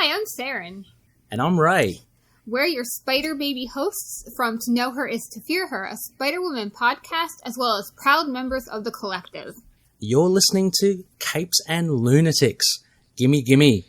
Hi, I'm Saren. And I'm Ray. We're your Spider Baby hosts from To Know Her Is to Fear Her, a Spider-Woman podcast, as well as proud members of the collective. You're listening to Capes and Lunatics. Gimme, gimme.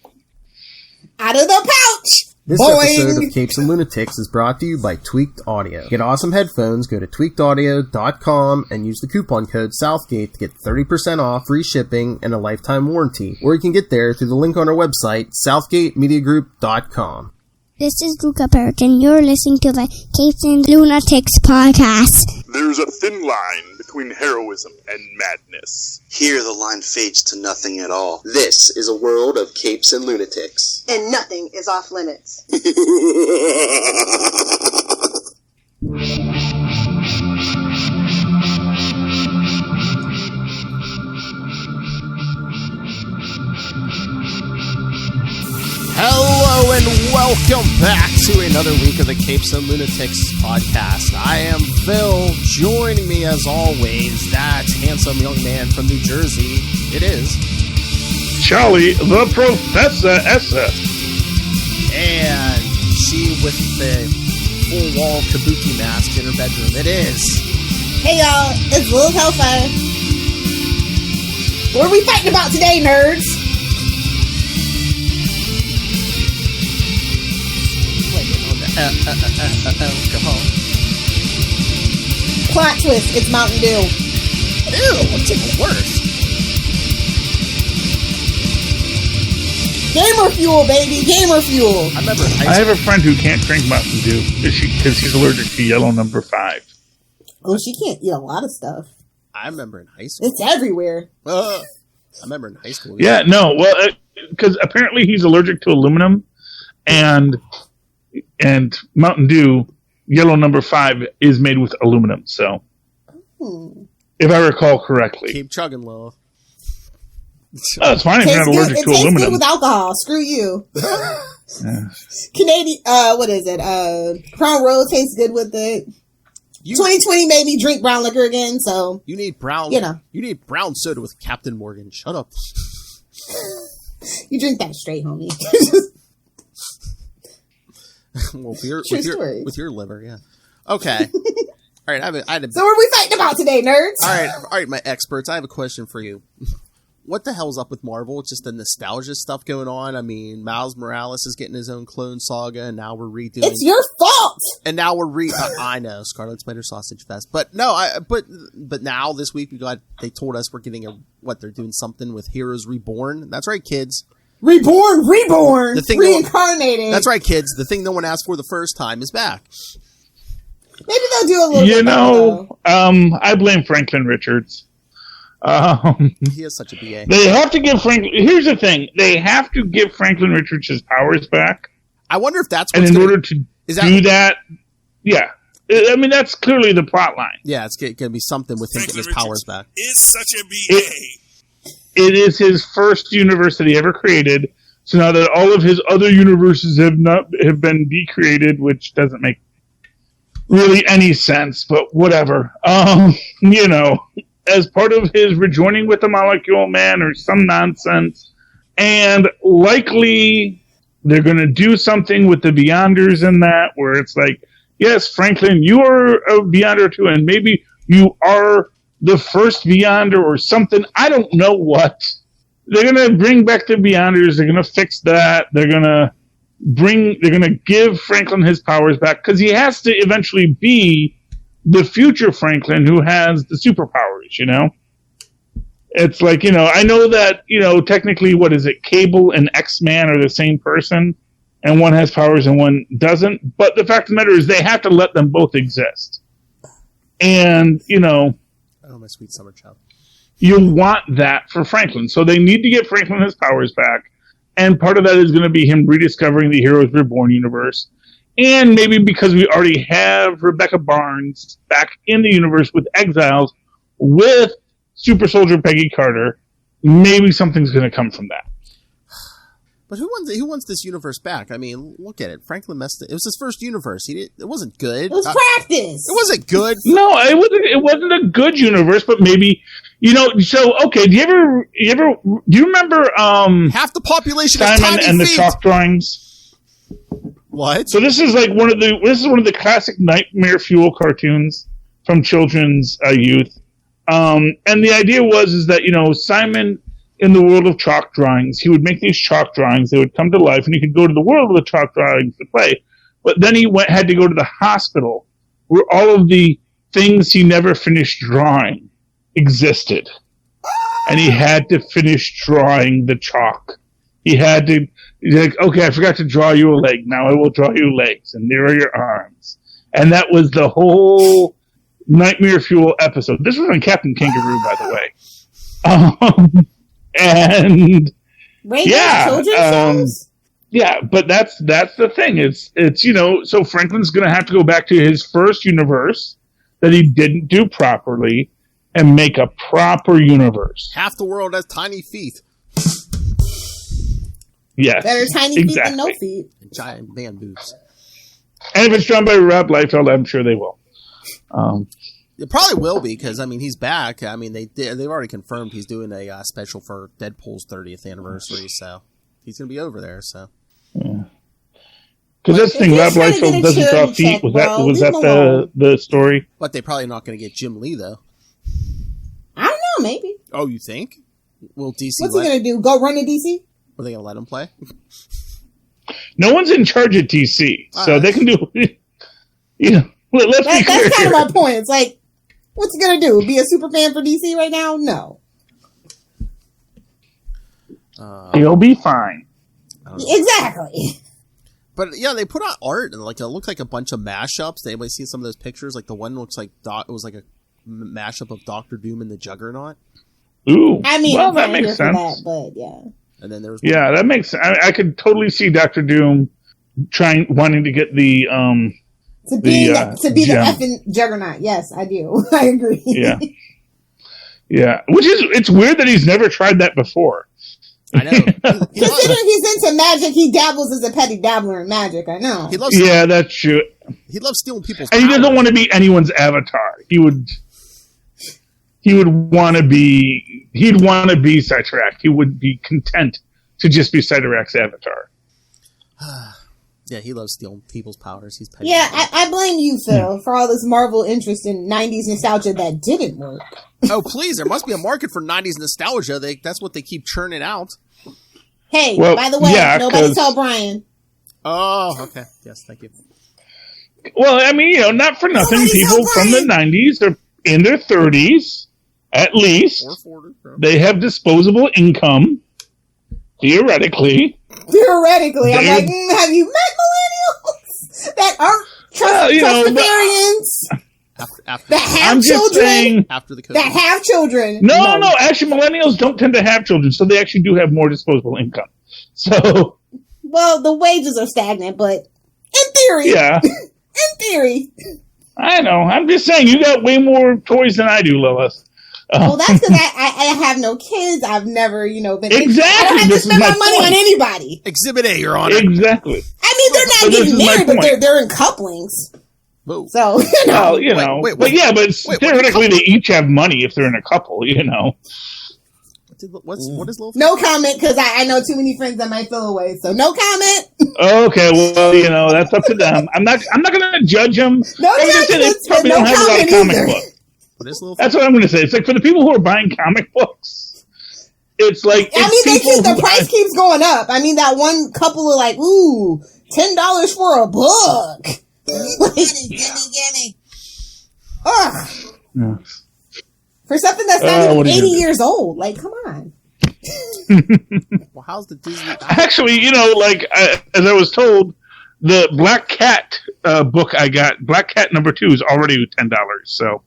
Out of the pouch! This episode of Capes and Lunatics is brought to you by Tweaked Audio. Get awesome headphones, go to tweakedaudio.com and use the coupon code Southgate to get 30% off, free shipping, and a lifetime warranty. Or you can get there through the link on our website, southgatemediagroup.com. This is Luca Perich, and you're listening to the Capes and Lunatics podcast. There's a thin line between heroism and madness. Here the line fades to nothing at all. This is a world of capes and lunatics. And nothing is off limits. Hello and welcome back to another week of the Capes and Lunatics podcast. I am Phil. Joining me as always, that handsome young man from New Jersey. It is Charlie, the Professor Essa. And she with the full wall kabuki mask in her bedroom. It is. Hey y'all, it's Lil Hellfire. What are we fighting about today, nerds? Alcohol. Plot twist, it's Mountain Dew. Ew, what's even worse? Gamer fuel, baby, gamer fuel. I remember I have a friend who can't drink Mountain Dew because she's allergic to yellow number 5. Oh, she can't eat a lot of stuff. I remember in high school. It's everywhere. I remember in high school. Yeah, no, well, because apparently he's allergic to aluminum, and Mountain Dew, yellow number 5, is made with aluminum. So, if I recall correctly, Keep chugging, Lola. Oh, it's fine if you're not allergic to tastes aluminum. good with alcohol. Screw you. Canadian, what is it? Crown Royal tastes good with it. 2020 made me drink brown liquor again, so you need brown. You need brown soda with Captain Morgan. Shut up. You drink that straight, homie. Well, with your liver, yeah. Okay. All right. I had a, So what are we fighting about today, nerds? All right, my experts. I have a question for you. What the hell's up with Marvel? It's just the nostalgia stuff going on. I mean, Miles Morales is getting his own clone saga, and now we're redoing. It's your fault. And now we're I know, Scarlet Spider Sausage Fest, but no, but now this week they told us we're getting they're doing something with Heroes Reborn. That's right, kids. Reborn, the thing reincarnated. That's right, kids. The thing no one asked for the first time is back. Maybe they'll do a little bit better, I blame Franklin Richards. He is such a BA. They have to give Here's the thing. They have to give Franklin Richards his powers back. I wonder if that's what's order to do that, yeah. I mean, that's clearly the plot line. Yeah, it's going to be something with him getting his powers back. Is such a BA. It is his first universe that he ever created. So now that all of his other universes have been decreated, which doesn't make really any sense, but whatever. As part of his rejoining with the Molecule Man or some nonsense, and likely they're going to do something with the Beyonders in that, where it's like, yes, Franklin, you are a Beyonder too, and maybe you are the first Beyonder or something. I don't know what. They're going to bring back the Beyonders. They're going to fix that. They're going to give Franklin his powers back, because he has to eventually be the future Franklin who has the superpowers, It's like, I know that, technically, what is it, Cable and X-Man are the same person, and one has powers and one doesn't, but the fact of the matter is they have to let them both exist. And, oh, my sweet summer child. You want that for Franklin, so they need to get Franklin his powers back, and part of that is going to be him rediscovering the Heroes Reborn universe. And maybe because we already have Rebecca Barnes back in the universe with Exiles with Super Soldier Peggy Carter, maybe something's going to come from that. But who wants this universe back? I mean, look at it. Franklin messed it. It was his first universe. It wasn't good. It was practice. It wasn't good. No, it wasn't a good universe, but maybe, so, okay, do you remember, half the population Simon and the chalk drawings? What? So this is one of the classic nightmare fuel cartoons from children's youth. And the idea is that, Simon, in the world of chalk drawings, he would make these chalk drawings. They would come to life, and he could go to the world of the chalk drawings to play. But then he had to go to the hospital where all of the things he never finished drawing existed. And he had to finish drawing the chalk. He's like, okay, I forgot to draw you a leg. Now I will draw you legs, and there are your arms. And that was the whole Nightmare Fuel episode. This was on Captain Kangaroo, by the way. And children's shows? Yeah, but that's the thing. It's so Franklin's going to have to go back to his first universe that he didn't do properly and make a proper universe. Half the world has tiny feet. Yes, better tiny feet than no feet. And giant man boobs. And if it's drawn by Rob Liefeld, I'm sure they will. It probably will be, because, he's back. They've already confirmed he's doing a special for Deadpool's 30th anniversary, so he's going to be over there, so. Yeah. Because that's the thing, Rob Liefeld doesn't draw feet. Was that the story? But they're probably not going to get Jim Lee, though. I don't know, maybe. Oh, you think? Will DC What's he going to do, go run to DC? Are they going to let him play? No one's in charge at DC, so they can do, let's be clear. That's kind of my point. It's like, what's he going to do, be a super fan for DC right now? No. He'll be fine. Exactly. But yeah, they put out art and it looked like a bunch of mashups. Did anybody see some of those pictures? Like the one looks like it was like a mashup of Doctor Doom and the Juggernaut. Ooh, that makes sense. That, but yeah. And then there was that makes sense. I could totally see Doctor Doom wanting to get the to be the effing Juggernaut. Yes, I do. I agree. Yeah. It's weird that he's never tried that before. I know. Considering he's into magic, he dabbles as a petty dabbler in magic. I know. That's true. He loves stealing people's and power. He doesn't want to be anyone's avatar. He'd want to be Cytrak. He would be content to just be Cytrak's avatar. Yeah, he loves stealing people's powers. He's petty. Yeah, I blame you, Phil, for all this Marvel interest in 90s nostalgia that didn't work. Oh, please, there must be a market for 90s nostalgia. That's what they keep churning out. Hey, by the way, nobody tell Brian. Oh, okay. Yes, thank you. Well, not for nothing, people from the 90s are in their 30s, at least. Or 40, they have disposable income, theoretically. Theoretically. I'm like, have you met millennials that aren't trustafarians? That have children? After the COVID. That have children. No. Actually, millennials don't tend to have children, so they actually do have more disposable income. So. Well, the wages are stagnant, but in theory. Yeah. In theory. I know. I'm just saying, you got way more toys than I do, Lois. Well, that's because I have no kids. I've never, been... Exactly. I don't have to spend my money on anybody. Exhibit A, Your Honor. Exactly. I mean, they're not getting married, but they're in couplings. Whoa. So, Wait, theoretically, they each have money if they're in a couple, What is little? No comment, because I know too many friends that might feel away. So no comment. Okay, well, that's up to them. I'm not going to judge them. No judgment. Probably don't have a lot of comic books. That's what I'm going to say. It's like for the people who are buying comic books, it's like the price keeps going up. I mean, that one couple are like, ooh, $10 for a book. Gimme. Ugh. Yeah. For something that's not even 80 years old. Like, come on. Well, how's the Disney? Actually, as I was told, the Black Cat book I got, Black Cat #2, is already $10. So.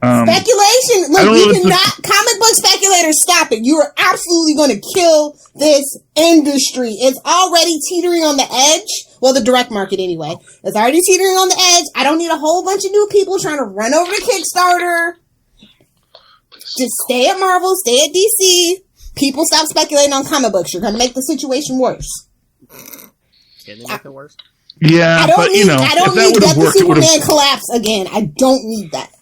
Speculation. Look, you cannot. Comic book speculators, stop it. You are absolutely going to kill this industry. It's already teetering on the edge. Well, the direct market anyway. It's already teetering on the edge. I don't need a whole bunch of new people trying to run over the Kickstarter. Just stay at Marvel, stay at DC. People stop speculating on comic books. You're going to make the situation worse. Can they make it worse? Yeah, I don't need that the Superman collapse again. I don't need that.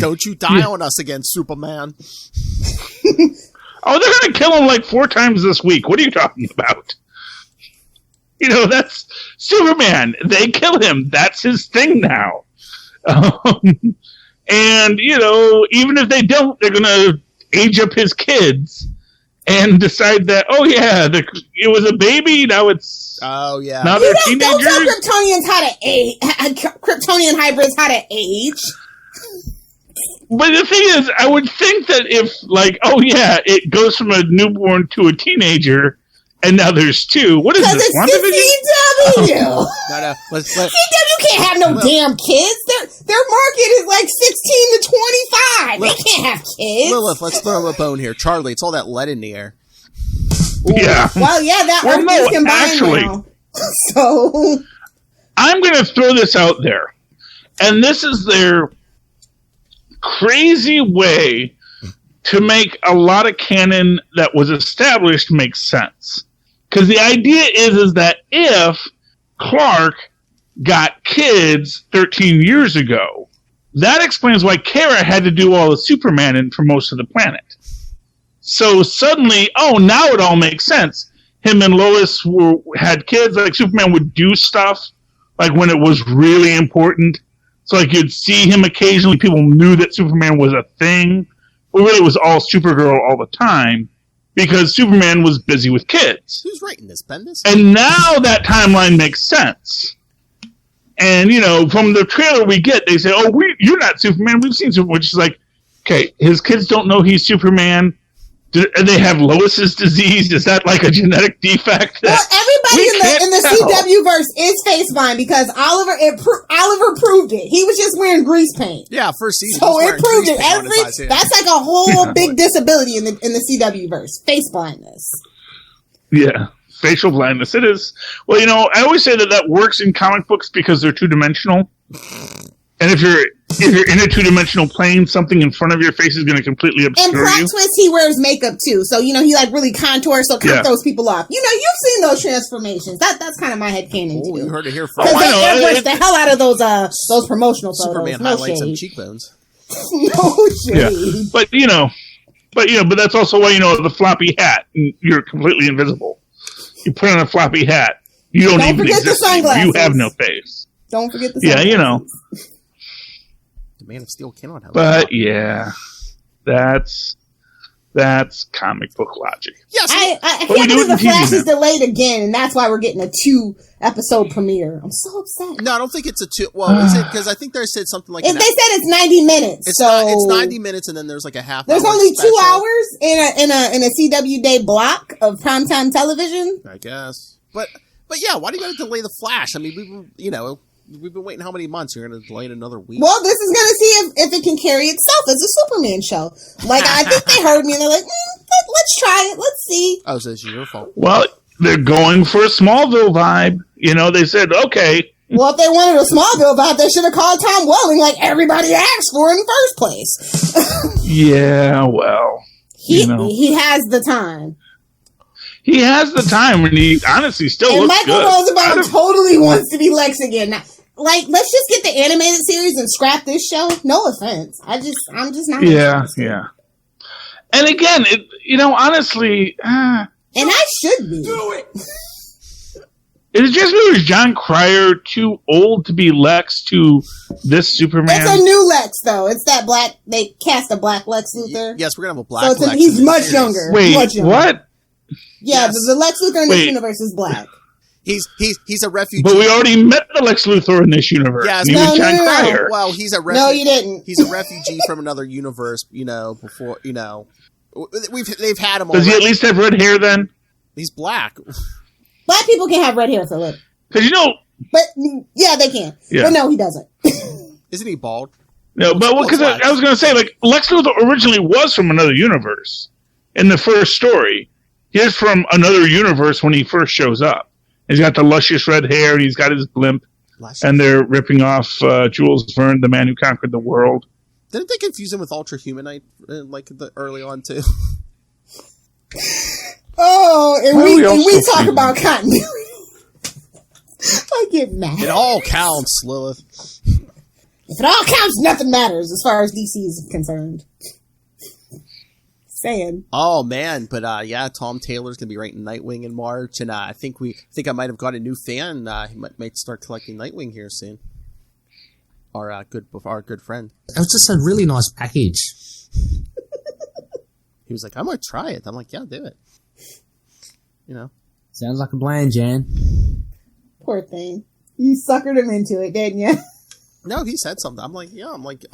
Don't you die on us again, Superman. Oh, they're going to kill him like 4 times this week. What are you talking about? That's Superman. They kill him. That's his thing now. And, even if they don't, they're going to age up his kids and decide that, it was a baby, now it's... Oh, yeah. Now they're teenagers. Don't tell Kryptonians how to age. Kryptonian hybrids how to age. But the thing is, I would think that if, it goes from a newborn to a teenager, and now there's 2. What is this? Because it's the CW. No. CW can't have no damn kids. Their market is like 16 to 25. They can't have kids. Lilith, let's throw a bone here. Charlie, it's all that lead in the air. Ooh. Yeah. Well, yeah, that Earth is combined now. So I'm going to throw this out there, and this is their crazy way to make a lot of canon that was established make sense. Because the idea is that if Clark got kids 13 years ago, that explains why Kara had to do all the Superman for most of the planet. So suddenly, now it all makes sense. Him and Lois had kids, like Superman would do stuff, like when it was really important. So you'd see him occasionally, people knew that Superman was a thing, but really it was all Supergirl all the time, because Superman was busy with kids. Who's writing this, Bendis? And now that timeline makes sense. And, from the trailer we get, they say, you're not Superman, we've seen Superman, which is like, okay, his kids don't know he's Superman. Do they have Lois's disease? Is that like a genetic defect? Well, everybody in the CW verse is face blind because Oliver proved it. He was just wearing grease paint. Yeah, first season. So it proved it. That's like a whole big disability in the CW verse. Face blindness. Yeah, facial blindness. It is. Well, I always say that works in comic books because they're 2-dimensional. And if you're in a 2-dimensional plane, something in front of your face is going to completely obscure you. And plot twist, he wears makeup too, so he really contours, so it kind of throws people off. You've seen those transformations. That's kind of my headcanon too. You heard it here first. Because they airbrushed the hell out of those promotional photos. Superman highlights some cheekbones. No shade. Yeah. But that's also why the floppy hat. You're completely invisible. You put on a floppy hat. You don't even forget exist. The sunglasses. You have no face. Don't forget the sunglasses. Yeah, The Man of Steel cannot have. But that's comic book logic. Yes, I can't believe the Flash is delayed again, and that's why we're getting a 2-episode premiere. I'm so upset. No, I don't think it's a 2. Well, is it? Because I think they said something like. They said it's 90 minutes. It's 90 minutes, and then there's like a half. There's only special. 2 hours in a CW day block of primetime television. I guess, but yeah, why do you got to delay the Flash? I mean, we've been waiting how many months? You're going to delay it another week? Well, this is going to see if it can carry itself as a Superman show. I think they heard me and they're like, let's try it. Let's see. Oh, so it's your fault. Well, they're going for a Smallville vibe. They said, okay. Well, if they wanted a Smallville vibe, they should have called Tom Welling like everybody asked for in the first place. Yeah, well. He has the time. He has the time, and he honestly still looks Michael good. Rosenbaum totally wants to be Lex again. Now, let's just get the animated series and scrap this show. No offense. I'm just not. Yeah. And again, honestly, and I should be. Do it. Is it just me or is John Cryer too old to be Lex to this Superman? It's a new Lex, though. It's that black. They cast a black Lex Luthor. Yes, we're gonna have a black. So Lex he's much younger. Wait, much younger. What? Yeah, yes. the Lex Luthor in this universe is black. He's a refugee. But we already met the Lex Luthor in this universe. Yes, no. Well, he's a no, you didn't. He's a refugee from another universe. Before they've had him. Does he at least have red hair then? He's black. Black people can have red hair, Philip. Because But yeah, they can. Yeah. But no, he doesn't. Isn't he bald? No, but because I was going to say, Lex Luthor originally was from another universe in the first story. He is from another universe when he first shows up. He's got the luscious red hair, and he's got his blimp, and they're ripping off Jules Verne, the man who conquered the world. Didn't they confuse him with Ultra Humanite early on too? Oh, and we talk see about continuity. I get mad. It all counts, Lilith. If it all counts, nothing matters as far as DC is concerned. Saying. Oh man, but Tom Taylor's gonna be writing Nightwing in March, and I think I might have got a new fan. He might start collecting Nightwing here soon. Our good friend. It was just a really nice package. He was like, "I might try it." I'm like, "Yeah, do it." You know. Sounds like a plan, Jan. Poor thing. You suckered him into it, didn't you? No, he said something. I'm like, yeah. I'm like.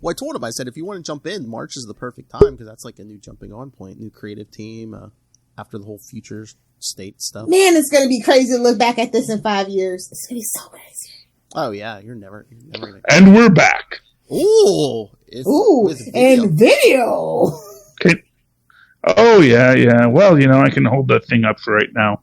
Well, I told him. I said, if you want to jump in, March is the perfect time because that's like a new jumping on point, new creative team after the whole future state stuff. Man, it's gonna be crazy to look back at this in 5 years. It's gonna be so crazy. Oh yeah, you're never gonna. And we're back. Ooh, and video. Okay. Oh yeah. Well, I can hold that thing up for right now.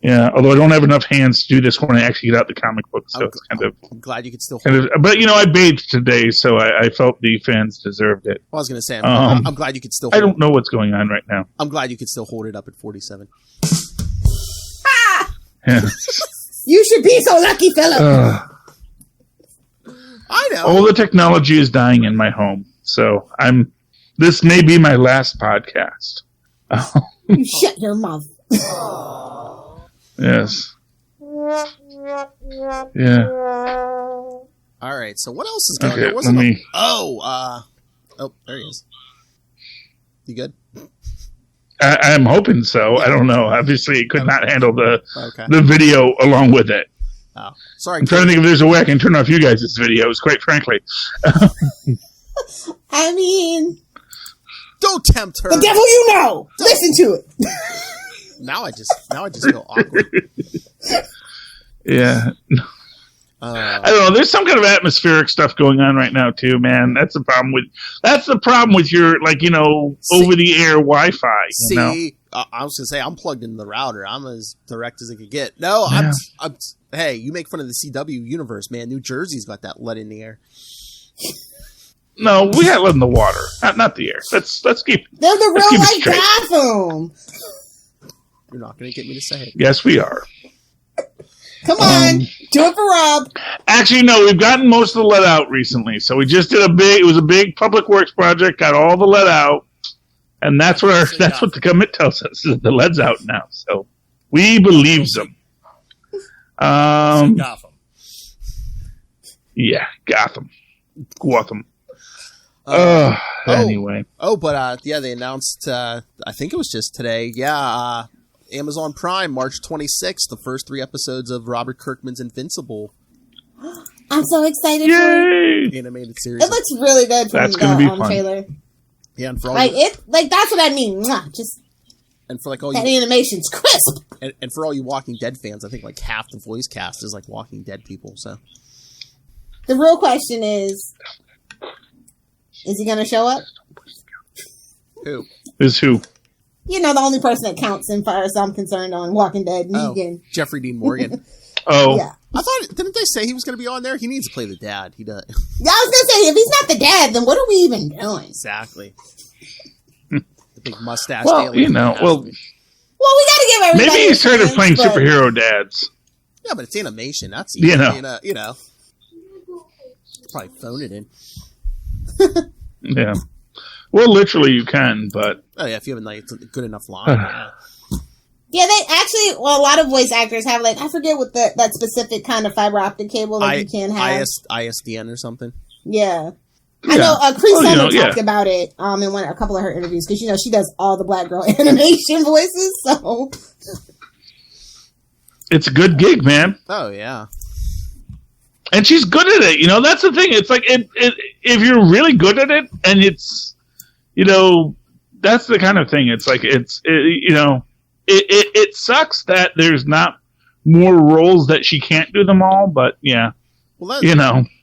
Yeah, although I don't have enough hands to do this when I actually get out the comic book, so it's kind of. I'm glad you could still. But I bathed today, so I felt the fans deserved it. I was going to say, I'm glad you could still. I don't know what's going on right now. I'm glad you could still hold it up at 47. Yeah. You should be so lucky, Philip. I know. All the technology is dying in my home, so this may be my last podcast. You shut your mouth. Yes. Yeah. All right. So what else is going on? Okay, There wasn't there he is. You good? I'm hoping so. I don't know. Obviously, it could not handle the Okay. video along with it. Oh, sorry. I'm trying to think if there's a way I can turn off you guys' videos, quite frankly. I mean, don't tempt her. the devil you know. Listen to it. Now I just feel awkward. Yeah. I don't know. There's some kind of atmospheric stuff going on right now too, man. That's the problem with your over the air Wi-Fi. See, I was gonna say I'm plugged into the router. I'm as direct as it could get. No, Yeah. Hey, you make fun of the CW universe, man. New Jersey's got that lead in the air. No, we got lead in the water, not the air. Let's keep. They're the let's keep real it life straight. Gotham. You're not gonna get me to say it. Yes, we are. Come on, do it for Rob. Actually, no, we've gotten most of the lead out recently. So we just did it was a big public works project, got all the lead out, and that's what the government tells us, is the lead's out now. So we believe them. Gotham. Yeah, Gotham. Anyway. But they announced, I think it was just today, Amazon Prime, March 26th, the first 3 episodes of Robert Kirkman's Invincible. I'm so excited Yay! for Animated series. it. Looks really good from That's gonna be fun. trailer. Yeah, and for all That's what I mean. Just and for all that you animation's crisp. and for all you Walking Dead fans, I think half the voice cast is Walking Dead people. So The real question is he going to show up? who? Is who? The only person that counts in far as I'm concerned on Walking Dead, Negan. Jeffrey Dean Morgan. Oh. Yeah. I thought, didn't they say he was going to be on there? He needs to play the dad. He does. Yeah, I was going to say, if he's not the dad, then what are we even doing? Exactly. The big mustache. Well, alien. well, we got to give everybody maybe he's tired of playing superhero dads. Yeah, but it's animation. That's easy. Probably phone it in. Yeah. Well, literally you can, but... Oh, yeah, if you have a good enough line. Yeah, they actually, a lot of voice actors have, I forget what that specific kind of fiber optic cable that you can have. ISDN or something? Yeah. I know, Chris talked about it in a couple of her interviews, because, she does all the Black Girl animation voices, so... It's a good gig, man. Oh, yeah. And she's good at it, that's the thing. It's if you're really good at it, and it's, that's the kind of thing. It's it sucks that there's not more roles that she can't do them all, but yeah, Well,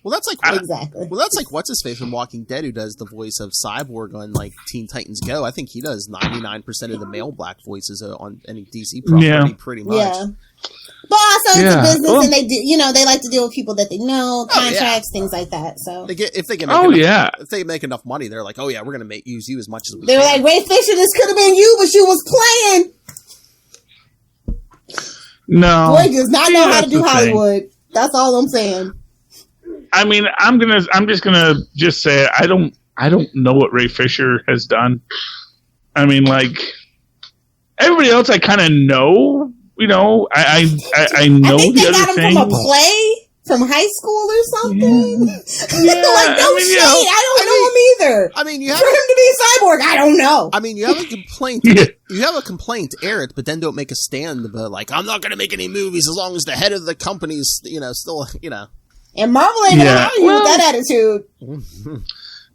Well, that's like Exactly. Well, that's like what's his face from Walking Dead, who does the voice of Cyborg on like Teen Titans Go. I think he does 99% of the male black voices on any DC property, pretty much. Yeah. But also it's a business, and they do, they like to deal with people that they know, contracts, things like that. So if they make enough money, they're like, oh yeah, we're gonna use you as much as we can. They were like, Ray Fisher, this could have been you, but you was playing. No, Boy does not know how to do Hollywood. That's all I'm saying. I mean, I'm just gonna say I don't know what Ray Fisher has done. I mean, like everybody else, I kind of know. I know I think the they got other him thing from a play from high school or something. Yeah, like no shade, I don't know him either. I mean, for him to be a cyborg, I don't know. I mean, you have a complaint. You have a complaint, air it, but then don't make a stand. But like, I'm not going to make any movies as long as the head of the company's, still. And Marvel ain't gonna hire you with that attitude.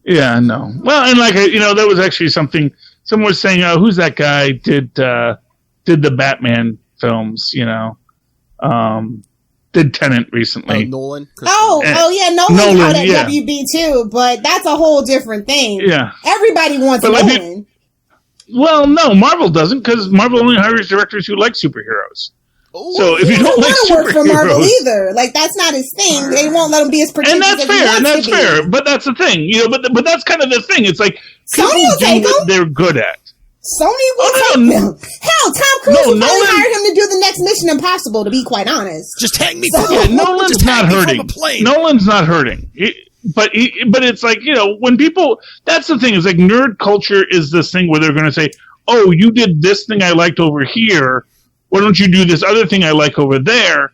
Yeah, no. Well, and like there was actually something. Someone was saying, "Oh, who's that guy? Did the Batman films? Did Tenet recently? Nolan. Yeah, Nolan's out at WB too, but that's a whole different thing. Yeah, everybody wants Nolan. Well, no, Marvel doesn't, because Marvel only hires directors who like superheroes. Oh, so if you don't like superheroes, work for Marvel either. Like that's not his thing. They won't let him be as pretentious. And that's fair. But that's the thing, But that's kind of the thing. It's like Sony will take him. They're good at. Sony will take him. Hell, Tom Cruise will probably hire him to do the next Mission Impossible. To be quite honest, just hang me. Nolan's not hurting. Nolan's not hurting. But it's like when people. That's the thing. It's like nerd culture is this thing where they're going to say, "Oh, you did this thing I liked over here. Why don't you do this other thing I like over there?"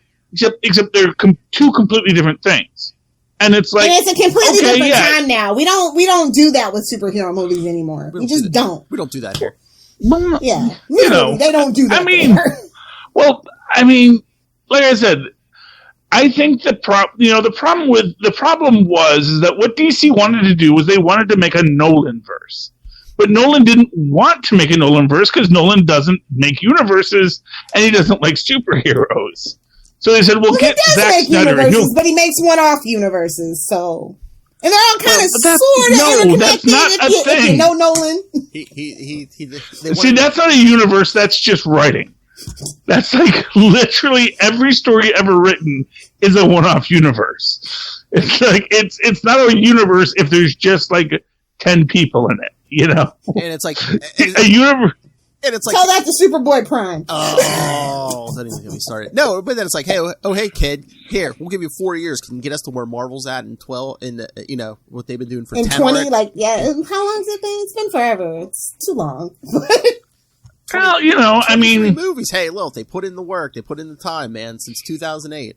Except they're two completely different things. And it's like, and it's a completely different time now. We don't do that with superhero movies anymore. We just don't. We don't do that here. Well, yeah, they don't do that. I mean, like I said, I think the problem was that what DC wanted to do was they wanted to make a Nolan verse. But Nolan didn't want to make a Nolan verse because Nolan doesn't make universes and he doesn't like superheroes. So they said, get Zack Snyder. But he makes one-off universes, so. And they're all kind of sort of interconnected. That's not a thing. If you know Nolan. See, that's not a universe, that's just writing. That's like literally every story ever written is a one-off universe. It's like, it's not a universe if there's just like 10 people in it. And it's like a universe. And it's like, tell that to Superboy Prime. Oh, that even get me started. No, but then it's like, hey, kid, here, we'll give you 4 years. Can you get us to where Marvel's at in 12? What they've been doing for 10 20. Already? Like, yeah. How long's it been? It's been forever. It's too long. Well, I mean, movies. Hey, look, they put in the work, they put in the time, man. Since 2008.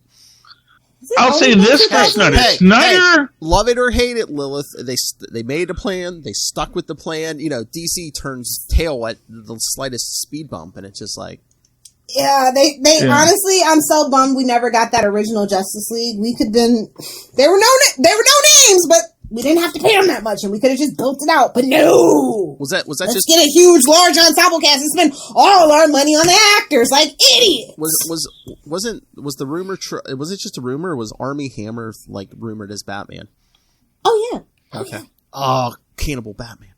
I'll say this for Snyder. Snyder, love it or hate it, Lilith. They made a plan. They stuck with the plan. DC turns tail at the slightest speed bump, and it's just like, yeah. They honestly, I'm so bummed we never got that original Justice League. We could been. There were no names, but we didn't have to pay them that much, and we could have just built it out. But no, was that Let's just get a huge, large ensemble cast and spend all our money on the actors like idiots? Was the rumor true? Was it just a rumor? Or was Armie Hammer like rumored as Batman? Oh yeah. Okay. Oh, Cannibal Batman.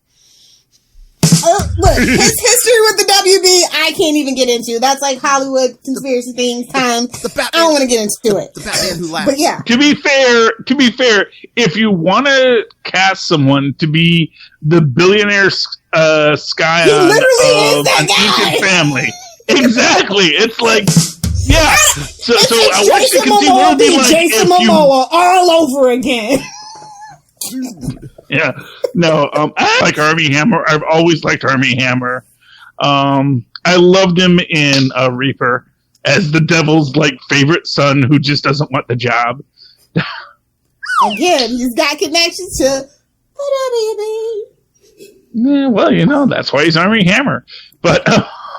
Look, his history with the WB, I can't even get into. That's like Hollywood conspiracy things time. I don't want to get into it. The Batman who laughed. But yeah. To be fair, if you want to cast someone to be the billionaire Scion of an ancient family, exactly. It's like, yeah. So I want you to Jason Momoa be like Jason Momoa all over again. Yeah, no, I like Armie Hammer. I've always liked Armie Hammer. I loved him in Reaper as the devil's favorite son who just doesn't want the job. Again, he's got connections to the WB. Yeah, well, that's why he's Armie Hammer. But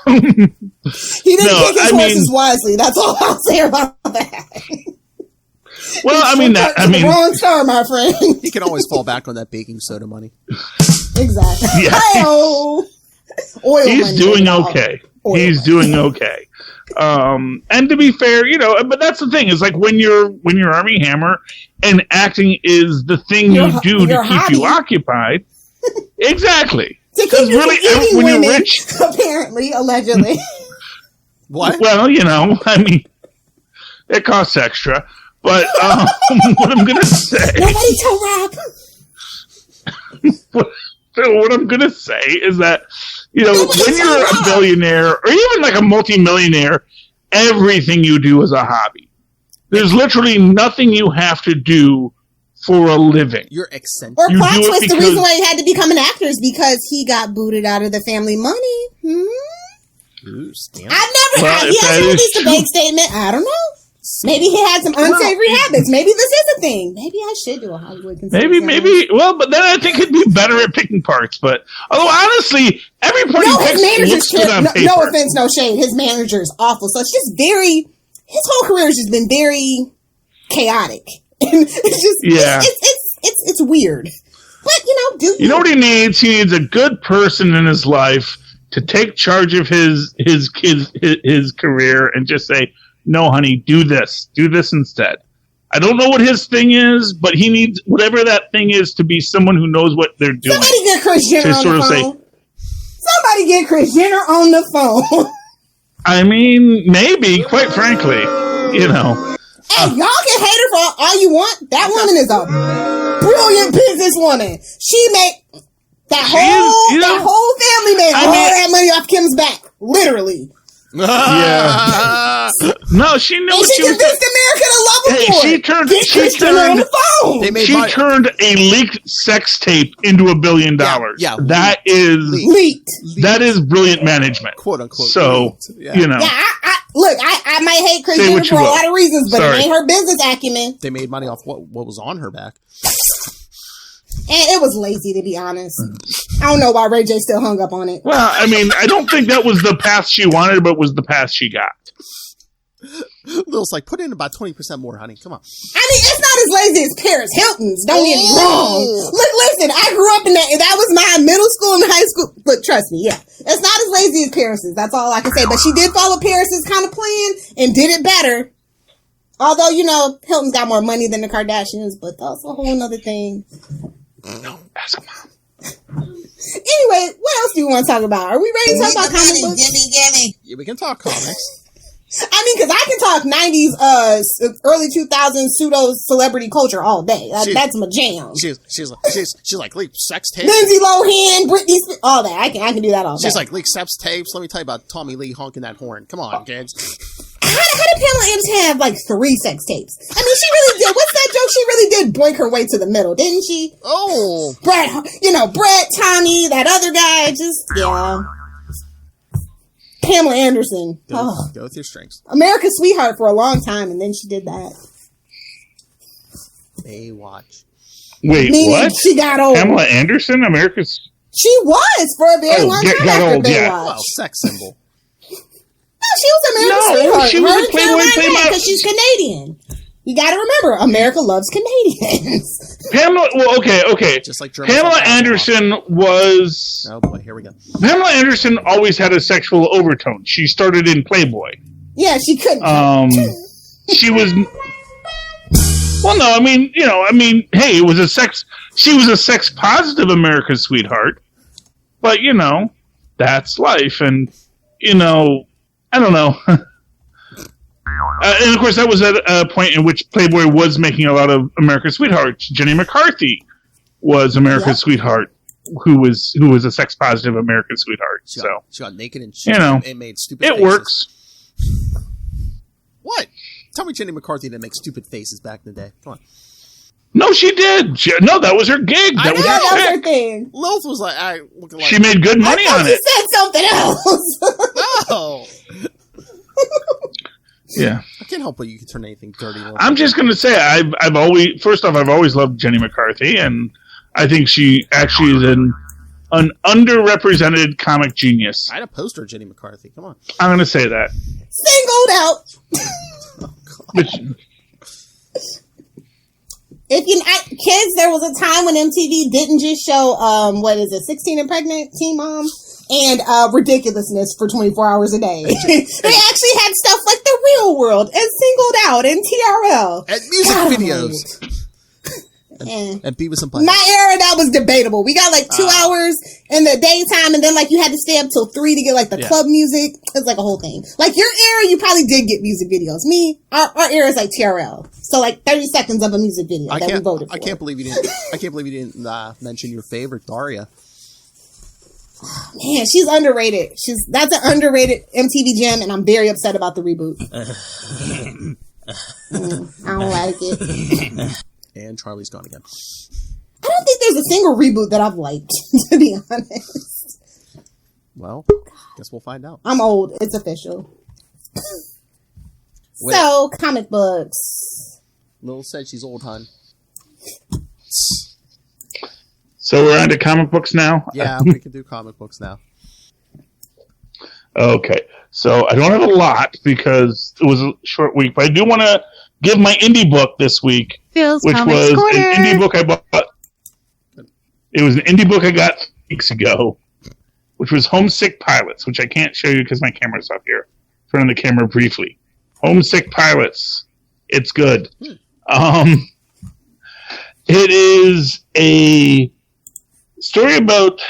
he didn't pick his horses wisely. That's all I'll say about that. Well, the wrong star, my friend. He can always fall back on that baking soda money. Exactly. Yeah. Oil He's money doing okay. He's doing okay. And to be fair, but that's the thing is like when you're Armie Hammer and acting is the thing you do to keep you occupied. Exactly. To keep you really, from eating when women, you're rich, apparently, allegedly. What? Well, I mean, it costs extra. But what I'm gonna say. Nobody tell Rob. What I'm gonna say is that when you're a billionaire or even like a multimillionaire, everything you do is a hobby. There's literally nothing you have to do for a living. You're eccentric. Or plot twist, the reason why he had to become an actor is because he got booted out of the family money. Ooh, he hasn't released a bank statement. I don't know. Maybe he had some unsavory habits. Maybe this is a thing. Maybe I should do a Hollywood consultant. Maybe. Well, but then I think he'd be better at picking parts. But although honestly, every part his manager's no offense, no shade. His manager is awful. So it's just very. His whole career has just been very chaotic, and it's just it's weird. But you know what he needs? He needs a good person in his life to take charge of his career and just say, no, honey, do this instead. I don't know what his thing is, but he needs whatever that thing is to be someone who knows what they're doing. Somebody get Kris Jenner on the phone. Somebody get Kris Jenner on the phone. I mean, maybe, quite frankly, Hey, y'all can hate her for all you want. That woman is a brilliant businesswoman. She made that whole family made all that money off Kim's back, literally. Yeah. No, she knew what she convinced America to love her. She turned a leaked sex tape into $1 billion. Yeah, that is leaked. That is brilliant management, quote unquote. So I might hate Kris Jenner for a lot of reasons, but it ain't her business acumen. They made money off what was on her back. And it was lazy, to be honest. I don't know why Ray J still hung up on it. Well, I mean, I don't think that was the path she wanted, but was the path she got. Lil's like, put in about 20% more, honey. Come on. I mean, it's not as lazy as Paris Hilton's. Don't get me wrong. Look, listen, I grew up in that. That was my middle school and high school. But trust me, it's not as lazy as Paris's. That's all I can say. But she did follow Paris's kind of plan and did it better. Although, Hilton's got more money than the Kardashians, but that's a whole nother thing. No, ask mom. Anyway, what else do you want to talk about? Are we ready to talk about comic books? Gimme. Yeah, we can talk comics. I mean, because I can talk 90s, early 2000s pseudo-celebrity culture all day. That's my jam. She's like, leak sex tapes. Lindsay Lohan, Britney Spears, all that. I can do that all day. She's like, leak sex tapes. Let me tell you about Tommy Lee honking that horn. Come on, kids. How did Pamela Anderson have like 3 sex tapes? I mean, she really did. What's that joke? She really did boink her way to the middle, didn't she? Oh. Brett, Tommy, that other guy, Pamela Anderson. Go with your strengths. America's sweetheart for a long time, and then she did that. Baywatch. Wait, what? She got old. Pamela Anderson, America's... She was for a very long time after Baywatch. Yeah. Well, sex symbol. No, she was America's sweetheart. She was a Playboy because she's Canadian. You got to remember, America loves Canadians. Pamela, okay. Just like Pamela Anderson was... Oh boy, here we go. Pamela Anderson always had a sexual overtone. She started in Playboy. Yeah, she couldn't. She was... Well, no, hey, it was she was a sex-positive America's sweetheart. But, that's life. And, I don't know. And of course, that was at a point in which Playboy was making a lot of America's sweethearts. Jenny McCarthy was America's sweetheart, who was a sex positive American sweetheart. She got naked and it made stupid. It faces. Works. What? Tell me, Jenny McCarthy didn't make stupid faces back in the day. Come on. No, she did. That was her gig. That was her thing. Lilith was like, looking like she made good money on it. She said something else. No. Yeah, I can't help but you can turn anything dirty. I'm just going to say I've always loved Jenny McCarthy, and I think she actually is an underrepresented comic genius. I had a poster of Jenny McCarthy. Come on, I'm going to say that. Singled out. Kids, there was a time when MTV didn't just show 16 and pregnant, Teen Mom. and ridiculousness for 24 hours a day. They actually had stuff like The Real World and Singled Out and TRL. And music videos. And Beavis and Butthead. My era, that was debatable. We got like 2 hours in the daytime, and then like you had to stay up till 3 to get like the club music. It's like a whole thing. Like your era, you probably did get music videos. Me, our era is like TRL. So like 30 seconds of a music video that we voted for. I can't believe you didn't mention your favorite, Daria. Man, she's underrated. That's an underrated MTV gem, and I'm very upset about the reboot. I don't like it. And Charlie's gone again. I don't think there's a single reboot that I've liked, to be honest. Well, guess we'll find out. I'm old. It's official. So, comic books. Lil said she's old, hon. So we're on to comic books now? Yeah, we can do comic books now. Okay. So I don't have a lot because it was a short week, but I do want to give my indie book this week, Phil's which Comics was Corner. an indie book I bought. It was an indie book I got weeks ago, which was Homesick Pilots, which I can't show you because my camera's up here. Turn on the camera briefly. Homesick Pilots. It's good. It is a story about,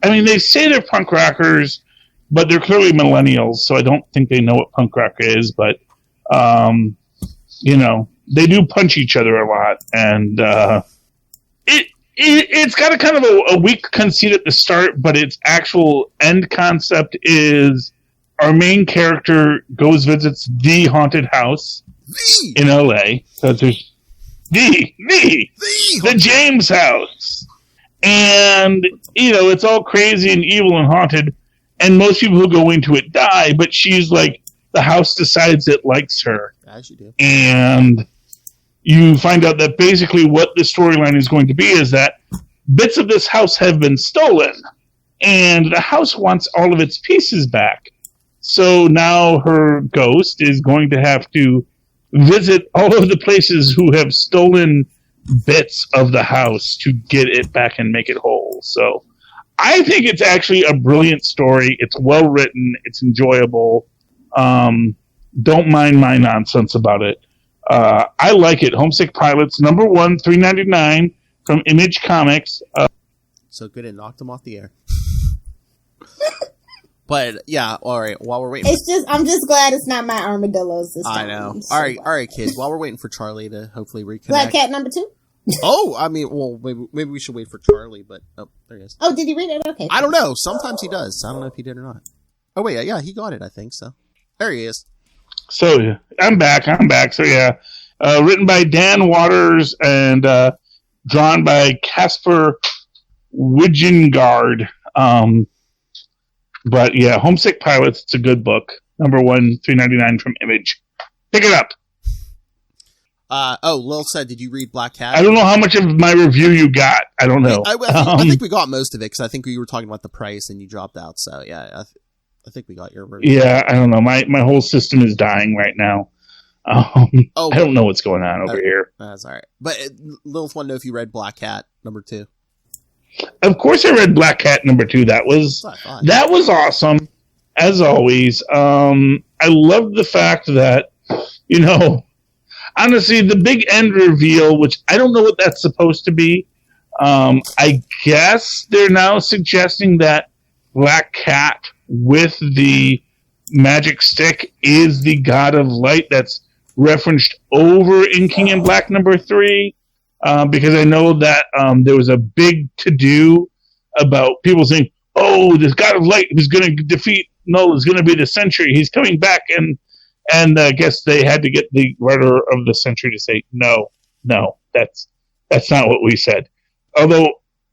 I mean, they say they're punk rockers, but they're clearly millennials, so I don't think they know what punk rock is, but, you know, they do punch each other a lot, and it's got a kind of a weak conceit at the start, but its actual end concept is our main character visits the haunted house in LA. So there's the James house. And, you know, it's all crazy and evil and haunted, and most people who go into it die, but she's like, the house decides it likes her. As you do. And you find out that basically what the storyline is going to be is that bits of this house have been stolen, and the house wants all of its pieces back. So now her ghost is going to have to visit all of the places who have stolen bits of the house to get it back and make it whole. So I think it's actually a brilliant story. It's well written. It's enjoyable. Don't mind my nonsense about it. I like it. Homesick Pilots, number 1, $3.99 from Image Comics. So good, it knocked him off the air. But yeah, all right. While we're waiting, I'm just glad it's not my armadillos this time. I know. So all right, kids. While we're waiting for Charlie to hopefully reconnect. Black Cat number 2. Oh, I mean, well, maybe we should wait for Charlie. But there he is. Oh, did he read it? Okay. I don't know. Sometimes he does. I don't know if he did or not. Oh wait, yeah, he got it. I think so. There he is. So I'm back. So yeah, written by Dan Waters and drawn by Casper Wijngaard. But yeah, Homesick Pilots, it's a good book. Number 1, $3.99 from Image. Pick it up. Lil said, did you read Black Cat? I don't know how much of my review you got. I don't know. I think we got most of it because I think we were talking about the price and you dropped out. So yeah, I think we got your review. Yeah, I don't know. My whole system is dying right now. I don't know what's going on over here. That's all right. But Lil wanted to know if you read Black Cat number 2. Of course I read Black Cat number 2. That was awesome, as always. I loved the fact that, you know, honestly, the big end reveal, which I don't know what that's supposed to be. I guess they're now suggesting that Black Cat with the magic stick is the god of light that's referenced over in King in Black number 3. Because I know that there was a big to-do about people saying, oh, this god of light who's going to defeat Nolan is going to be the Sentry. He's coming back. And I guess they had to get the writer of the Sentry to say, no, that's not what we said. Although,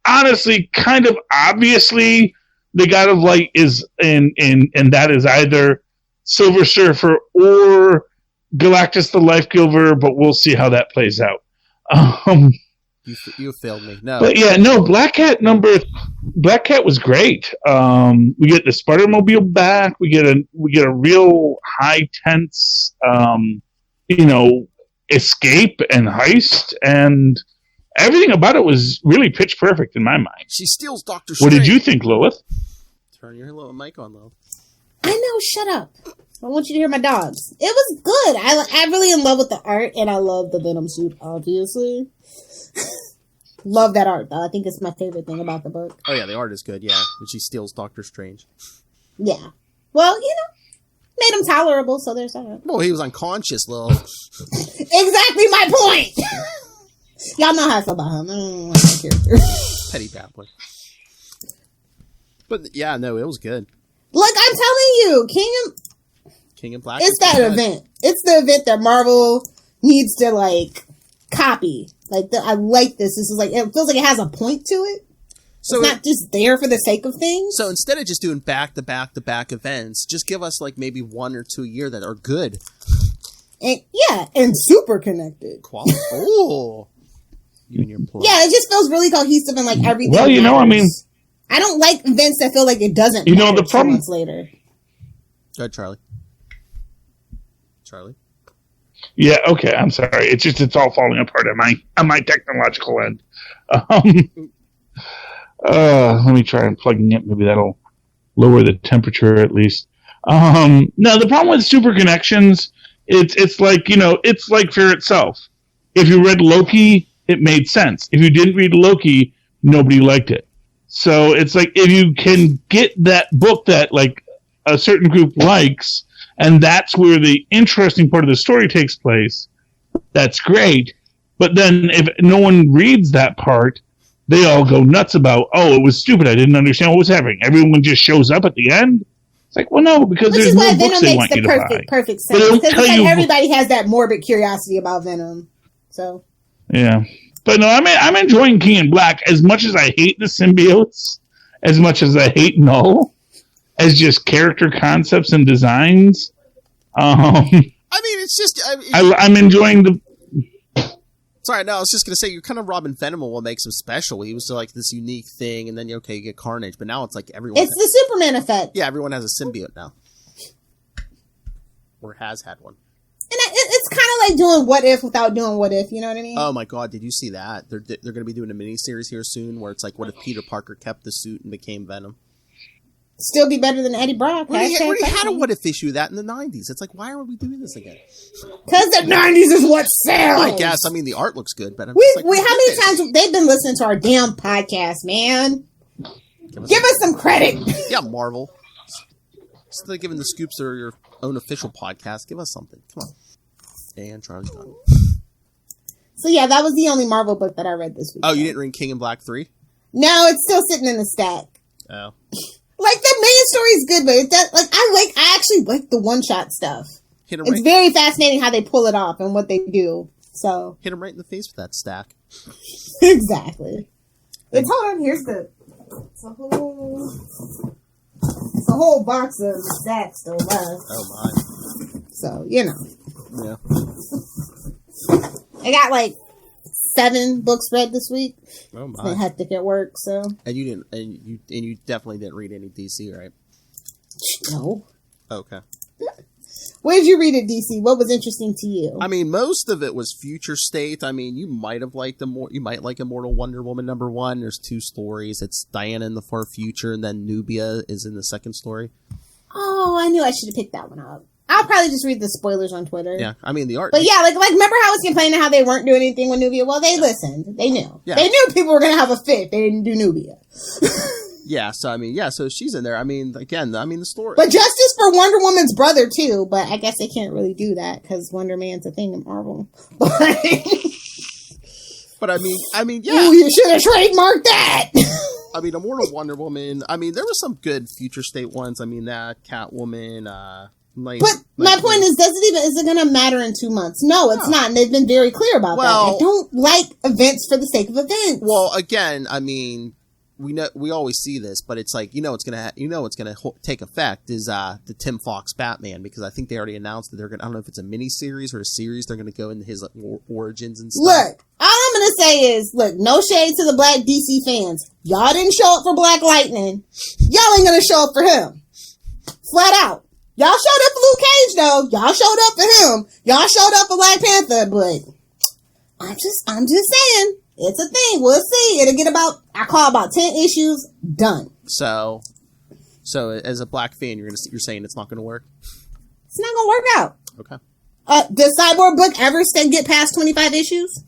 honestly, kind of obviously, the god of light is and that is either Silver Surfer or Galactus the Life Giver, but we'll see how that plays out. You failed me. No, but yeah, no. Black Cat was great. We get the Spider-Mobile back. We get a real high tense, escape and heist, and everything about it was really pitch perfect in my mind. She steals Dr. Strange. What did you think, Lilith? Turn your little mic on, though. I know, shut up. I want you to hear my dogs. It was good. I'm really in love with the art, and I love the Venom suit, obviously. Love that art, though. I think it's my favorite thing about the book. Oh, yeah, the art is good, yeah. And she steals Doctor Strange. Yeah. Well, made him tolerable, so there's that. Well, he was unconscious, Lil. Exactly my point! Y'all know how I feel about him. I don't like that character. Petty babbler. But, yeah, no, it was good. Look, I'm telling you, King and Black. It's that event. It's the event that Marvel needs to, copy. I like this. This is it feels like it has a point to it. So it's not just there for the sake of things. So instead of just doing back-to-back events, just give us, maybe 1 or 2 a year that are good. And super connected. Quality. Oh. You and your plug. Yeah, it just feels really cohesive and everything. Well, I don't like events that feel like it doesn't matter the problem 2 months later. Go ahead, Charlie. Charlie? Yeah, okay, I'm sorry. It's all falling apart on my technological end. Let me try and plugging it. Maybe that'll lower the temperature at least. No, the problem with super connections, it's like Fear itself. If you read Loki, it made sense. If you didn't read Loki, nobody liked it. So it's like if you can get that book that a certain group likes, and that's where the interesting part of the story takes place, that's great. But then if no one reads that part, they all go nuts about, oh, it was stupid. I didn't understand what was happening. Everyone just shows up at the end. It's like, well, no, because there's more books they want you to buy. Which is why Venom makes the perfect sense. Because it's everybody has that morbid curiosity about Venom. So. Yeah. But no, I'm enjoying King in Black as much as I hate the symbiotes, as much as I hate Null, as just character concepts and designs. It's just... I'm enjoying the... Sorry, no, I was just going to say, you're kind of robbing Venom of what makes him special. He was this unique thing, and then, you get Carnage, but now it's everyone... It's the Superman effect. Yeah, everyone has a symbiote now. Or has had one. And it's kind of like doing What If without doing What If, you know what I mean? Oh my god, did you see that? They're going to be doing a miniseries here soon where it's what if Peter Parker kept the suit and became Venom? Still be better than Eddie Brock. We already had a What If issue of that in the 90s. It's why are we doing this again? Because the 90s is what sells! I guess. The art looks good, but... How many times they've been listening to our damn podcast, man? Give us some credit! Yeah, Marvel. Instead of giving the Scoops your own official podcast, give us something. Come on. And Charlie's gone. So yeah, that was the only Marvel book that I read this week. Oh, you didn't read King in Black 3? No, it's still sitting in the stack. Oh. The main story is good, but I actually like the one-shot stuff. It's very fascinating how they pull it off and what they do. So hit him right in the face with that stack. Exactly. Hold on, here's it's a whole box of stacks still left. Oh my. So, Yeah. I got 7 books read this week. Oh my. It's been hectic at work, so. And you definitely didn't read any DC, right? No. Okay. What did you read at DC? What was interesting to you? Most of it was future state. You might have liked you might like Immortal Wonder Woman #1. There's 2 stories. It's Diana in the far future, and then Nubia is in the second story. Oh, I knew I should have picked that one up. I'll probably just read the spoilers on Twitter. Yeah, the art. But yeah, remember how I was complaining how they weren't doing anything with Nubia? Well, they listened. They knew. Yeah. They knew people were going to have a fit. They didn't do Nubia. Yeah, so so she's in there. The story. But justice for Wonder Woman's brother too. But I guess they can't really do that because Wonder Man's a thing in Marvel. But yeah. Ooh, you should have trademarked that. Immortal Wonder Woman. There were some good future state ones. That Catwoman. But my point is, is it going to matter in 2 months? No, it's not. And they've been very clear about that. I don't like events for the sake of events. Well, again, we always see this, but it's it's gonna take effect is the Tim Fox Batman, because I think they already announced that they're gonna. I don't know if it's a mini series or a series. They're gonna go into his origins and stuff. Look, all I'm gonna say is, no shade to the Black DC fans. Y'all didn't show up for Black Lightning. Y'all ain't gonna show up for him. Flat out. Y'all showed up for Luke Cage, though. Y'all showed up for him. Y'all showed up for Black Panther, but I'm just saying, it's a thing. We'll see. It'll get about 10 issues done. So, So, as a Black fan, you're saying it's not going to work? It's not going to work out. Okay. Does Cyborg book ever get past 25 issues?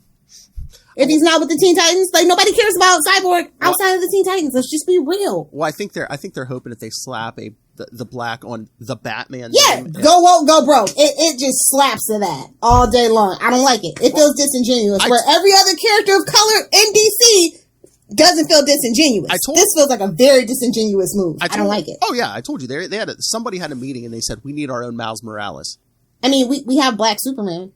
If he's not with the Teen Titans, like nobody cares about Cyborg outside of the Teen Titans. Let's just be real. Well, I think they're hoping if they slap the Black on the Batman. Yeah, name, go woke, go broke. It just slaps to that all day long. I don't like it. It feels disingenuous. Where every other character of color in DC doesn't feel disingenuous. This feels like a very disingenuous move. I don't like it. Oh yeah, I told you somebody had a meeting and they said we need our own Miles Morales. I mean, we have Black Superman,